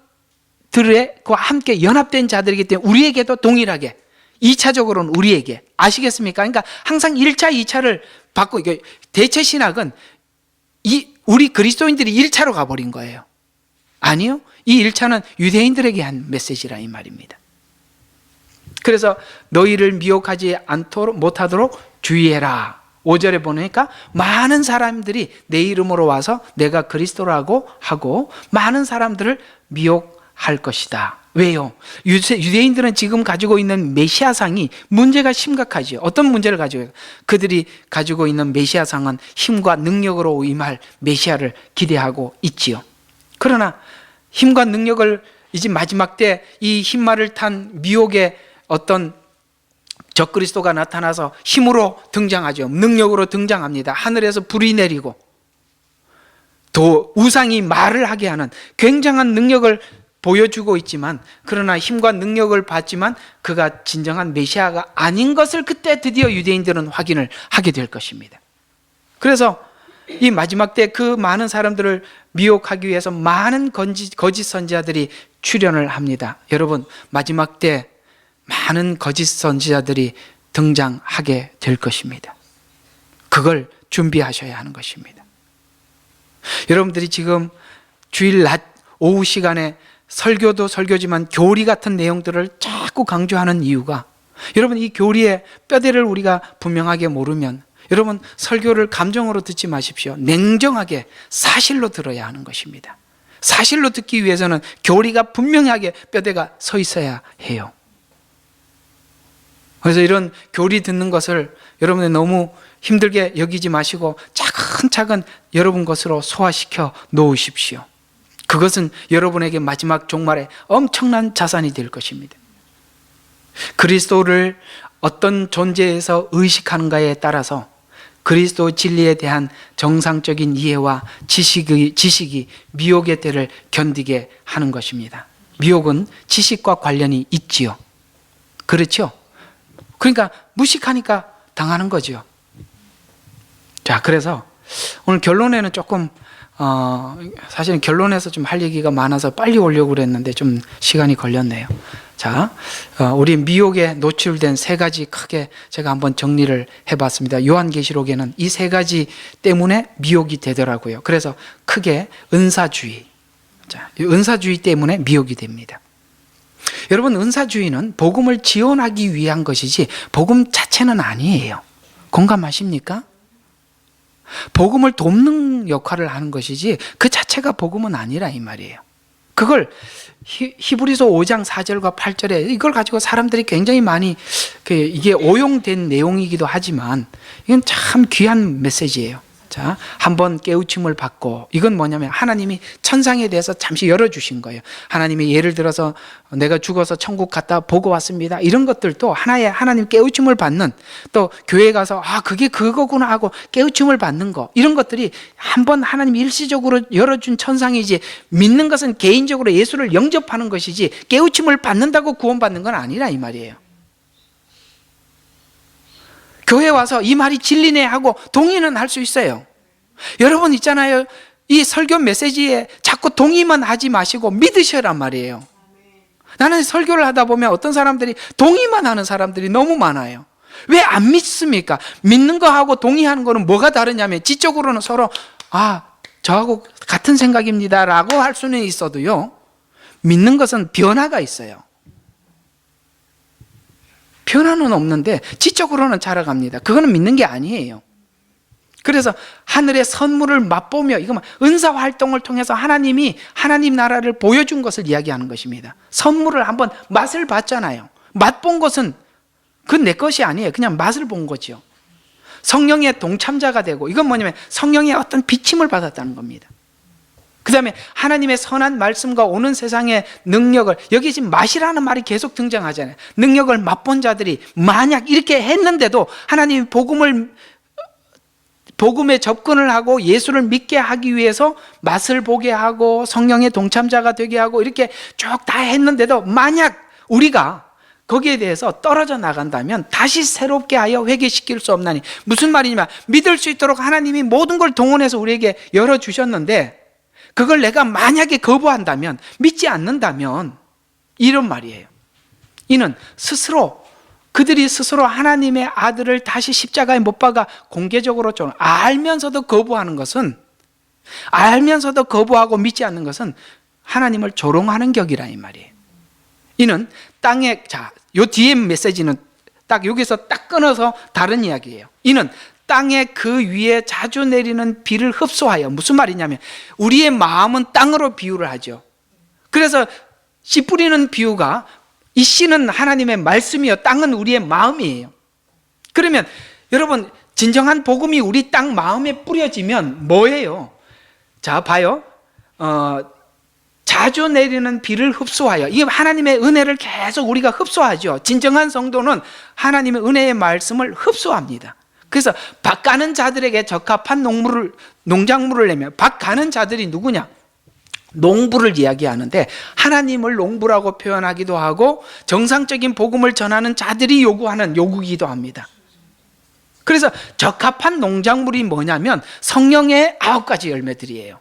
Speaker 1: 함께 연합된 자들이기 때문에 우리에게도 동일하게 2차적으로는 우리에게, 아시겠습니까? 그러니까 항상 1차, 2차를 받고, 이게 대체 신학은 우리 그리스도인들이 1차로 가버린 거예요. 아니요. 이 1차는 유대인들에게 한 메시지라 이 말입니다. 그래서 너희를 미혹하지 못하도록 주의해라. 5절에 보니까 많은 사람들이 내 이름으로 와서 내가 그리스도라고 하고 많은 사람들을 미혹할 것이다. 왜요? 유대인들은 지금 가지고 있는 메시아상이 문제가 심각하죠. 어떤 문제를 가지고 그들이 가지고 있는 메시아상은 힘과 능력으로 임할 메시아를 기대하고 있지요. 그러나 힘과 능력을 이제 마지막 때 이 흰말을 탄 미혹의 어떤 적그리스도가 나타나서 힘으로 등장하죠. 능력으로 등장합니다. 하늘에서 불이 내리고 또 우상이 말을 하게 하는 굉장한 능력을 보여주고 있지만, 그러나 힘과 능력을 받지만 그가 진정한 메시아가 아닌 것을 그때 드디어 유대인들은 확인을 하게 될 것입니다. 그래서 이 마지막 때 그 많은 사람들을 미혹하기 위해서 많은 거짓 선지자들이 출현을 합니다. 여러분, 마지막 때 많은 거짓 선지자들이 등장하게 될 것입니다. 그걸 준비하셔야 하는 것입니다. 여러분들이 지금 주일 낮 오후 시간에 설교도 설교지만 교리 같은 내용들을 자꾸 강조하는 이유가, 여러분 이 교리의 뼈대를 우리가 분명하게 모르면 여러분 설교를 감정으로 듣지 마십시오. 냉정하게 사실로 들어야 하는 것입니다. 사실로 듣기 위해서는 교리가 분명하게 뼈대가 서 있어야 해요. 그래서 이런 교리 듣는 것을 여러분이 너무 힘들게 여기지 마시고 차근차근 여러분 것으로 소화시켜 놓으십시오. 그것은 여러분에게 마지막 종말에 엄청난 자산이 될 것입니다. 그리스도를 어떤 존재에서 의식하는가에 따라서 그리스도 진리에 대한 정상적인 이해와 지식이 미혹의 때를 견디게 하는 것입니다. 미혹은 지식과 관련이 있지요. 그렇죠? 그러니까 무식하니까 당하는 거죠. 자, 그래서 오늘 결론에는 조금 사실은 결론에서 좀 할 얘기가 많아서 빨리 오려고 그랬는데 좀 시간이 걸렸네요. 자, 우리 미혹에 노출된 세 가지 크게 제가 한번 정리를 해봤습니다. 요한계시록에는 이 세 가지 때문에 미혹이 되더라고요. 그래서 크게 은사주의, 자, 은사주의 때문에 미혹이 됩니다. 여러분, 은사주의는 복음을 지원하기 위한 것이지 복음 자체는 아니에요. 공감하십니까? 복음을 돕는 역할을 하는 것이지 그 자체가 복음은 아니라 이 말이에요. 그걸 히브리서 5장 4절과 8절에 이걸 가지고 사람들이 굉장히 많이 이게 오용된 내용이기도 하지만 이건 참 귀한 메시지예요. 자, 한번 깨우침을 받고, 이건 뭐냐면 하나님이 천상에 대해서 잠시 열어주신 거예요. 하나님이 예를 들어서 내가 죽어서 천국 갔다 보고 왔습니다, 이런 것들도 하나의 하나님 깨우침을 받는, 또 교회 가서 그게 그거구나 하고 깨우침을 받는 거, 이런 것들이 한번 하나님이 일시적으로 열어준 천상이지, 믿는 것은 개인적으로 예수를 영접하는 것이지 깨우침을 받는다고 구원받는 건 아니라 이 말이에요. 교회 와서 이 말이 진리네 하고 동의는 할 수 있어요. 여러분 있잖아요, 이 설교 메시지에 자꾸 동의만 하지 마시고 믿으셔란 말이에요. 나는 설교를 하다 보면 어떤 사람들이 동의만 하는 사람들이 너무 많아요. 왜 안 믿습니까? 믿는 거하고 동의하는 거는 뭐가 다르냐면, 지적으로는 서로 저하고 같은 생각입니다 라고 할 수는 있어도요, 믿는 것은 변화가 있어요. 변화는 없는데 지적으로는 자라갑니다. 그거는 믿는 게 아니에요. 그래서 하늘의 선물을 맛보며, 이거 은사 활동을 통해서 하나님이 하나님 나라를 보여준 것을 이야기하는 것입니다. 선물을 한번 맛을 봤잖아요. 맛본 것은 그건 내 것이 아니에요. 그냥 맛을 본 거죠. 성령의 동참자가 되고, 이건 뭐냐면 성령의 어떤 비침을 받았다는 겁니다. 그 다음에 하나님의 선한 말씀과 오는 세상의 능력을, 여기 지금 맛이라는 말이 계속 등장하잖아요. 능력을 맛본 자들이 만약 이렇게 했는데도 하나님이 복음에 접근을 하고 예수를 믿게 하기 위해서 맛을 보게 하고 성령의 동참자가 되게 하고 이렇게 쭉 다 했는데도 만약 우리가 거기에 대해서 떨어져 나간다면 다시 새롭게 하여 회개시킬 수 없나니, 무슨 말이냐면 믿을 수 있도록 하나님이 모든 걸 동원해서 우리에게 열어주셨는데 그걸 내가 만약에 거부한다면, 믿지 않는다면, 이런 말이에요. 이는 스스로 그들이 스스로 하나님의 아들을 다시 십자가에 못 박아 공개적으로 알면서도 거부하는 것은, 알면서도 거부하고 믿지 않는 것은 하나님을 조롱하는 격이라 이 말이에요. 이는 땅에, 자, 요 뒤에 메시지는 딱 여기서 딱 끊어서 다른 이야기예요. 이는 땅에 그 위에 자주 내리는 비를 흡수하여, 무슨 말이냐면 우리의 마음은 땅으로 비유를 하죠. 그래서 씨 뿌리는 비유가, 이 씨는 하나님의 말씀이요, 땅은 우리의 마음이에요. 그러면 여러분, 진정한 복음이 우리 땅 마음에 뿌려지면 뭐예요? 자, 봐요. 자주 내리는 비를 흡수하여, 이게 하나님의 은혜를 계속 우리가 흡수하죠. 진정한 성도는 하나님의 은혜의 말씀을 흡수합니다. 그래서 밭 가는 자들에게 적합한 농작물을 내면, 밭 가는 자들이 누구냐? 농부를 이야기하는데, 하나님을 농부라고 표현하기도 하고 정상적인 복음을 전하는 자들이 요구하는 요구이기도 합니다. 그래서 적합한 농작물이 뭐냐면 성령의 9가지 열매들이에요.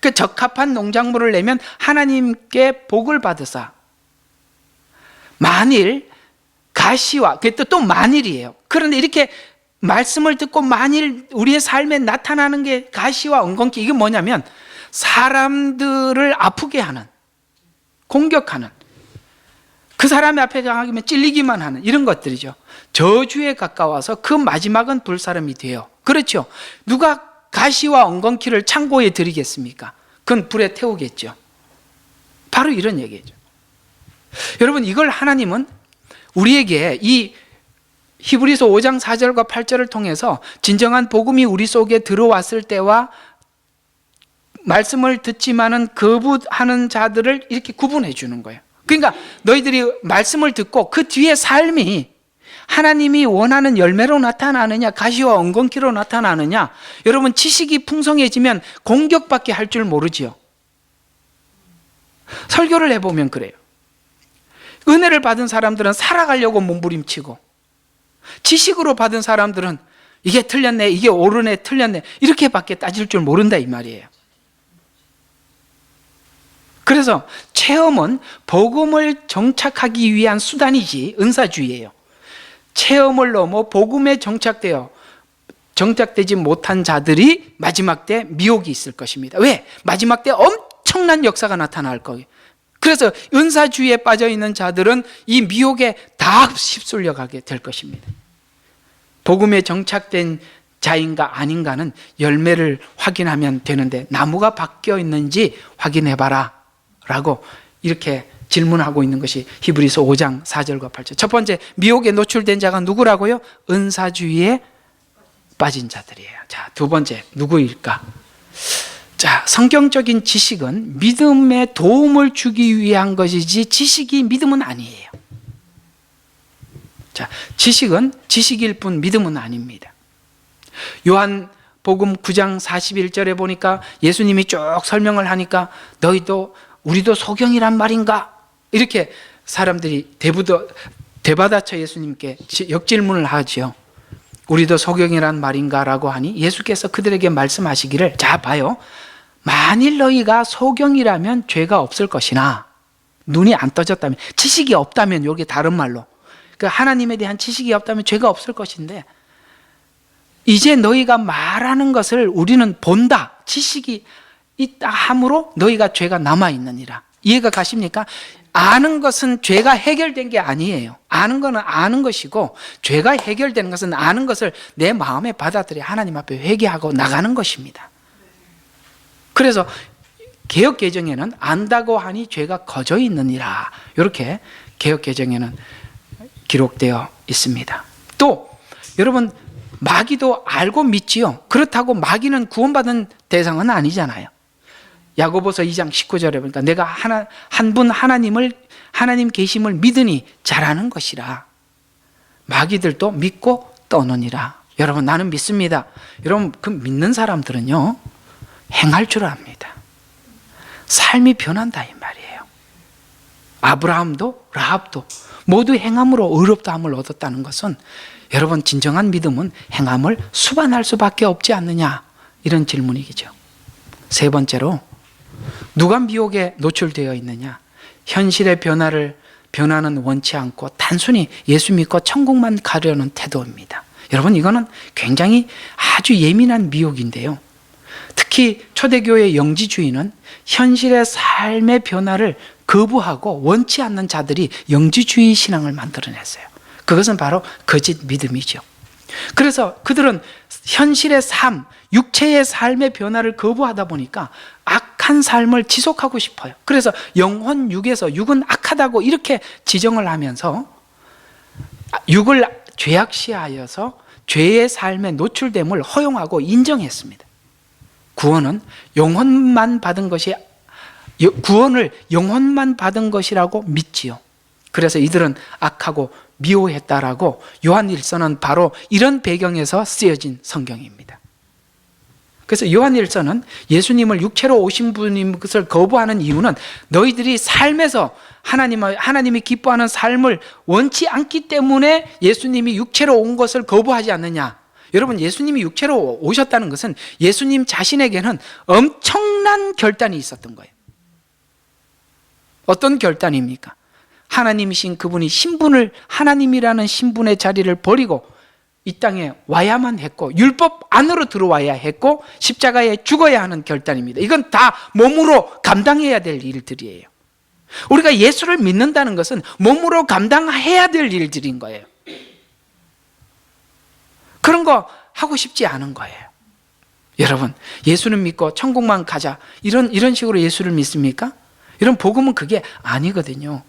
Speaker 1: 그 적합한 농작물을 내면 하나님께 복을 받으사, 만일 가시와, 그게 또 만일이에요. 그런데 이렇게 말씀을 듣고 만일 우리의 삶에 나타나는 게 가시와 엉겅퀴, 이게 뭐냐면 사람들을 아프게 하는, 공격하는, 그 사람의 앞에 가면 찔리기만 하는 이런 것들이죠. 저주에 가까워서 그 마지막은 불사름이 돼요. 그렇죠. 누가 가시와 엉겅퀴를 창고에 들이겠습니까? 그건 불에 태우겠죠. 바로 이런 얘기죠. 여러분, 이걸 하나님은 우리에게 이 히브리서 5장 4절과 8절을 통해서 진정한 복음이 우리 속에 들어왔을 때와 말씀을 듣지만은 거부하는 자들을 이렇게 구분해 주는 거예요. 그러니까 너희들이 말씀을 듣고 그 뒤에 삶이 하나님이 원하는 열매로 나타나느냐, 가시와 엉겅퀴로 나타나느냐. 여러분, 지식이 풍성해지면 공격밖에 할 줄 모르지요. 설교를 해보면 그래요. 은혜를 받은 사람들은 살아가려고 몸부림치고, 지식으로 받은 사람들은 이게 틀렸네, 이게 옳으네, 틀렸네, 이렇게밖에 따질 줄 모른다 이 말이에요. 그래서 체험은 복음을 정착하기 위한 수단이지 은사주의예요. 체험을 넘어 복음에 정착되지 못한 자들이 마지막 때 미혹이 있을 것입니다. 왜? 마지막 때 엄청난 역사가 나타날 거예요. 그래서 은사주의에 빠져있는 자들은 이 미혹에 다 휩쓸려 가게 될 것입니다. 복음에 정착된 자인가 아닌가는 열매를 확인하면 되는데, 나무가 바뀌어 있는지 확인해봐라 라고 이렇게 질문하고 있는 것이 히브리서 5장 4절과 8절. 첫 번째, 미혹에 노출된 자가 누구라고요? 은사주의에 빠진 자들이에요. 자, 두 번째, 누구일까? 자, 성경적인 지식은 믿음에 도움을 주기 위한 것이지 지식이 믿음은 아니에요. 자, 지식은 지식일 뿐 믿음은 아닙니다. 요한복음 9장 41절에 보니까 예수님이 쭉 설명을 하니까 우리도 소경이란 말인가? 이렇게 사람들이 대받아쳐 예수님께 역질문을 하죠. 우리도 소경이란 말인가? 라고 하니 예수께서 그들에게 말씀하시기를, 자, 봐요. 만일 너희가 소경이라면 죄가 없을 것이나, 눈이 안 떠졌다면, 지식이 없다면, 여기 다른 말로 하나님에 대한 지식이 없다면 죄가 없을 것인데, 이제 너희가 말하는 것을 우리는 본다. 지식이 있다 함으로 너희가 죄가 남아있느니라. 이해가 가십니까? 아는 것은 죄가 해결된 게 아니에요. 아는 것은 아는 것이고, 죄가 해결되는 것은 아는 것을 내 마음에 받아들여 하나님 앞에 회개하고 나가는 것입니다. 그래서 개역개정에는 안다고 하니 죄가 거저 있느니라, 이렇게 개역개정에는 기록되어 있습니다. 또 여러분, 마귀도 알고 믿지요. 그렇다고 마귀는 구원받은 대상은 아니잖아요. 야고보서 2장 19절에 보니까 내가 한 분 하나님 계심을 믿으니 잘하는 것이라. 마귀들도 믿고 떠느니라. 여러분, 나는 믿습니다. 여러분, 그 믿는 사람들은요, 행할 줄 압니다. 삶이 변한다 이 말이에요. 아브라함도 라합도 모두 행함으로 의롭다함을 얻었다는 것은, 여러분, 진정한 믿음은 행함을 수반할 수밖에 없지 않느냐, 이런 질문이죠. 세 번째로, 누가 미혹에 노출되어 있느냐? 현실의 변화를 변화는 원치 않고 단순히 예수 믿고 천국만 가려는 태도입니다. 여러분, 이거는 굉장히 아주 예민한 미혹인데요. 특히 초대교회 영지주의는 현실의 삶의 변화를 거부하고 원치 않는 자들이 영지주의 신앙을 만들어냈어요. 그것은 바로 거짓 믿음이죠. 그래서 그들은 현실의 삶, 육체의 삶의 변화를 거부하다 보니까 악한 삶을 지속하고 싶어요. 그래서 영혼 육에서 육은 악하다고 이렇게 지정을 하면서 육을 죄악시하여서 죄의 삶에 노출됨을 허용하고 인정했습니다. 구원을 영혼만 받은 것이라고 믿지요. 그래서 이들은 악하고 미워했다라고 요한일서는 바로 이런 배경에서 쓰여진 성경입니다. 그래서 요한일서는 예수님을 육체로 오신 분인 것을 거부하는 이유는 너희들이 삶에서 하나님이 기뻐하는 삶을 원치 않기 때문에 예수님이 육체로 온 것을 거부하지 않느냐. 여러분, 예수님이 육체로 오셨다는 것은 예수님 자신에게는 엄청난 결단이 있었던 거예요. 어떤 결단입니까? 하나님이신 그분이 하나님이라는 신분의 자리를 버리고 이 땅에 와야만 했고, 율법 안으로 들어와야 했고, 십자가에 죽어야 하는 결단입니다. 이건 다 몸으로 감당해야 될 일들이에요. 우리가 예수를 믿는다는 것은 몸으로 감당해야 될 일들인 거예요. 그런 거 하고 싶지 않은 거예요. 여러분, 예수는 믿고 천국만 가자, 이런 식으로 예수를 믿습니까? 이런 복음은 그게 아니거든요.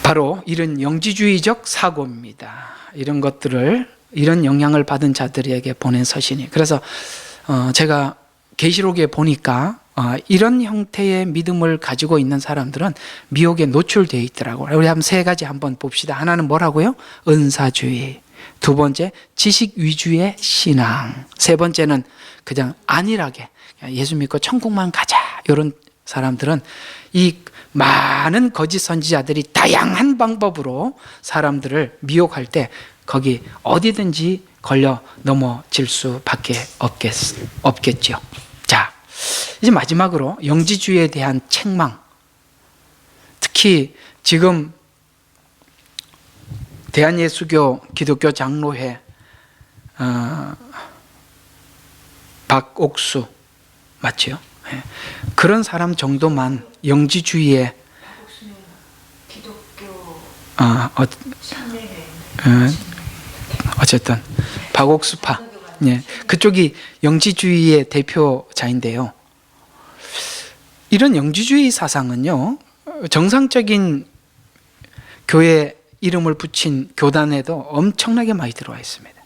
Speaker 1: 바로 이런 영지주의적 사고입니다. 이런 영향을 받은 자들에게 보낸 서신이. 그래서 제가 계시록에 보니까 이런 형태의 믿음을 가지고 있는 사람들은 미혹에 노출되어 있더라고요. 우리 한번 세 가지 한번 봅시다. 하나는 뭐라고요? 은사주의. 두 번째, 지식 위주의 신앙. 세 번째는 그냥 안일하게 예수 믿고 천국만 가자, 이런 사람들은 이 많은 거짓 선지자들이 다양한 방법으로 사람들을 미혹할 때 거기 어디든지 걸려 넘어질 수밖에 없겠죠. 자, 이제 마지막으로 영지주의에 대한 책망. 특히 지금 대한예수교 기독교 장로회 박옥수 맞죠? 그런 사람 정도만 영지주의에
Speaker 2: 기독교
Speaker 1: 어쨌든 박옥수파, 예, 그쪽이 영지주의의 대표자인데요. 이런 영지주의 사상은요, 정상적인 교회 이름을 붙인 교단에도 엄청나게 많이 들어와 있습니다.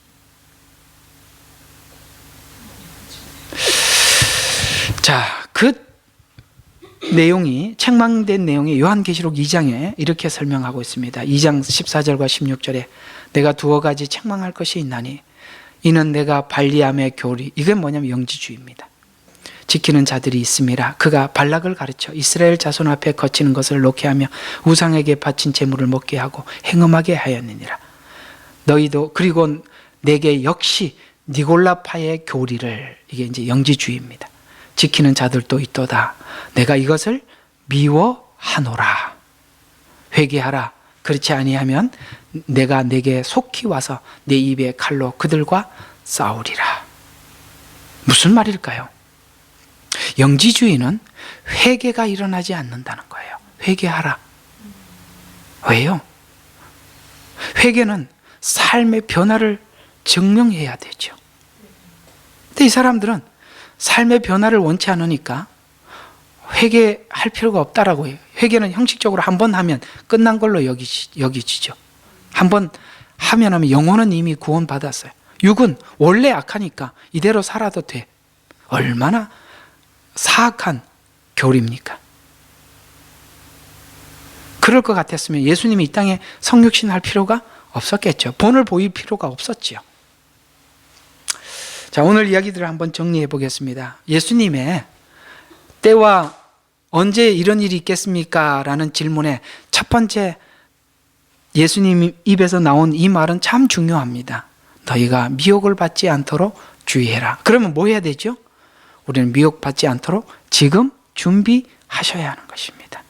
Speaker 1: 자, 그 내용이, 책망된 내용이 요한계시록 2장에 이렇게 설명하고 있습니다. 2장 14절과 16절에 내가 두어 가지 책망할 것이 있나니 이는 내가 발리암의 교리, 이게 뭐냐면 영지주의입니다. 지키는 자들이 있음이라. 그가 발락을 가르쳐 이스라엘 자손 앞에 거치는 것을 놓게 하며 우상에게 바친 제물을 먹게 하고 행음하게 하였느니라. 너희도 그리고 내게 역시 니골라파의 교리를, 이게 이제 영지주의입니다. 지키는 자들도 있도다. 내가 이것을 미워하노라. 회개하라. 그렇지 아니하면 내가 내게 속히 와서 내 입에 칼로 그들과 싸우리라. 무슨 말일까요? 영지주의는 회개가 일어나지 않는다는 거예요. 회개하라. 왜요? 회개는 삶의 변화를 증명해야 되죠. 근데 이 사람들은 삶의 변화를 원치 않으니까 회개할 필요가 없다라고 해요. 회개는 형식적으로 한 번 하면 끝난 걸로 여기지죠. 한 번 하면 영혼은 이미 구원받았어요. 육은 원래 악하니까 이대로 살아도 돼. 얼마나 사악한 교리입니까? 그럴 것 같았으면 예수님이 이 땅에 성육신 할 필요가 없었겠죠. 본을 보일 필요가 없었지요. 자, 오늘 이야기들을 한번 정리해 보겠습니다. 예수님의 때와 언제 이런 일이 있겠습니까? 라는 질문에 첫 번째 예수님 입에서 나온 이 말은 참 중요합니다. 너희가 미혹을 받지 않도록 주의해라. 그러면 뭐 해야 되죠? 우리는 미혹받지 않도록 지금 준비하셔야 하는 것입니다.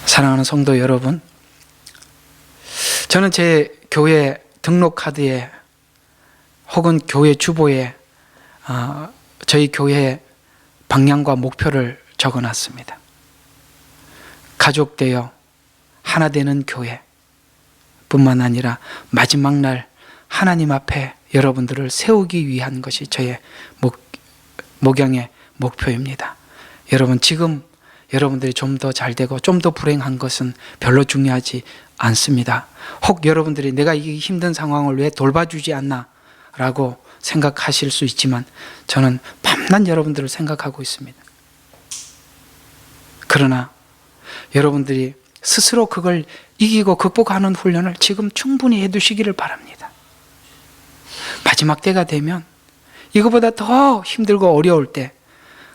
Speaker 1: 사랑하는 성도 여러분, 저는 제 교회 등록 카드에 혹은 교회 주보에 저희 교회의 방향과 목표를 적어놨습니다. 가족되어 하나 되는 교회 뿐만 아니라 마지막 날 하나님 앞에 여러분들을 세우기 위한 것이 저의 목양의 목표입니다. 여러분, 지금 여러분들이 좀 더 잘되고 좀 더 불행한 것은 별로 중요하지 않습니다. 혹 여러분들이 내가 이 힘든 상황을 왜 돌봐주지 않나 라고 생각하실 수 있지만 저는 밤낮 여러분들을 생각하고 있습니다. 그러나 여러분들이 스스로 그걸 이기고 극복하는 훈련을 지금 충분히 해두시기를 바랍니다. 마지막 때가 되면 이거보다 더 힘들고 어려울 때,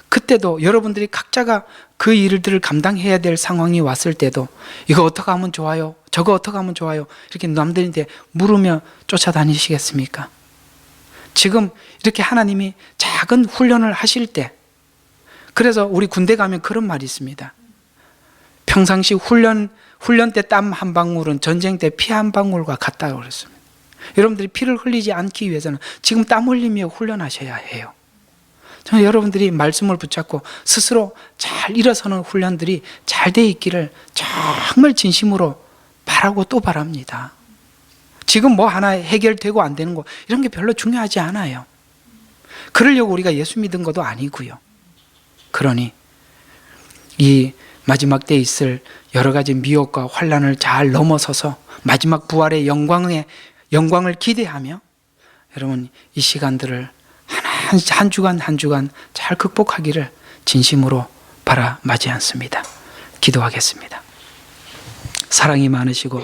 Speaker 1: 그때도 여러분들이 각자가 그 일들을 감당해야 될 상황이 왔을 때도 이거 어떻게 하면 좋아요? 저거 어떻게 하면 좋아요? 이렇게 남들한테 물으며 쫓아다니시겠습니까? 지금 이렇게 하나님이 작은 훈련을 하실 때, 그래서 우리 군대 가면 그런 말이 있습니다. 평상시 훈련 때 땀 한 방울은 전쟁 때 피 한 방울과 같다고 그랬습니다. 여러분들이 피를 흘리지 않기 위해서는 지금 땀 흘리며 훈련하셔야 해요. 저는 여러분들이 말씀을 붙잡고 스스로 잘 일어서는 훈련들이 잘 돼 있기를 정말 진심으로 바라고 또 바랍니다. 지금 뭐 하나 해결되고 안 되는 거 이런 게 별로 중요하지 않아요. 그러려고 우리가 예수 믿은 것도 아니고요. 그러니 이 마지막 때에 있을 여러 가지 미혹과 환난을 잘 넘어서서 마지막 부활의 영광을 기대하며 여러분 이 시간들을 한 주간 한 주간 잘 극복하기를 진심으로 바라 마지 않습니다. 기도하겠습니다. 사랑이 많으시고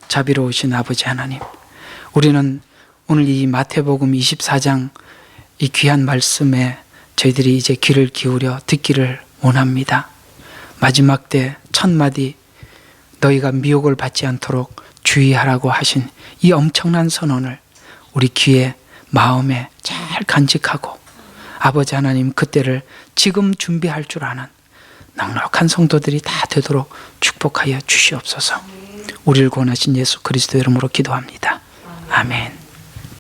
Speaker 1: 자비로우신 아버지 하나님, 우리는 오늘 이 마태복음 24장 이 귀한 말씀에 저희들이 이제 귀를 기울여 듣기를 원합니다. 마지막 때 첫 마디, 너희가 미혹을 받지 않도록 주의하라고 하신 이 엄청난 선언을 우리 귀에 마음에 잘 간직하고 아버지 하나님 그때를 지금 준비할 줄 아는 넉넉한 성도들이 다 되도록 축복하여 주시옵소서. 우리를 구원하신 예수 그리스도 이름으로 기도합니다. 아멘.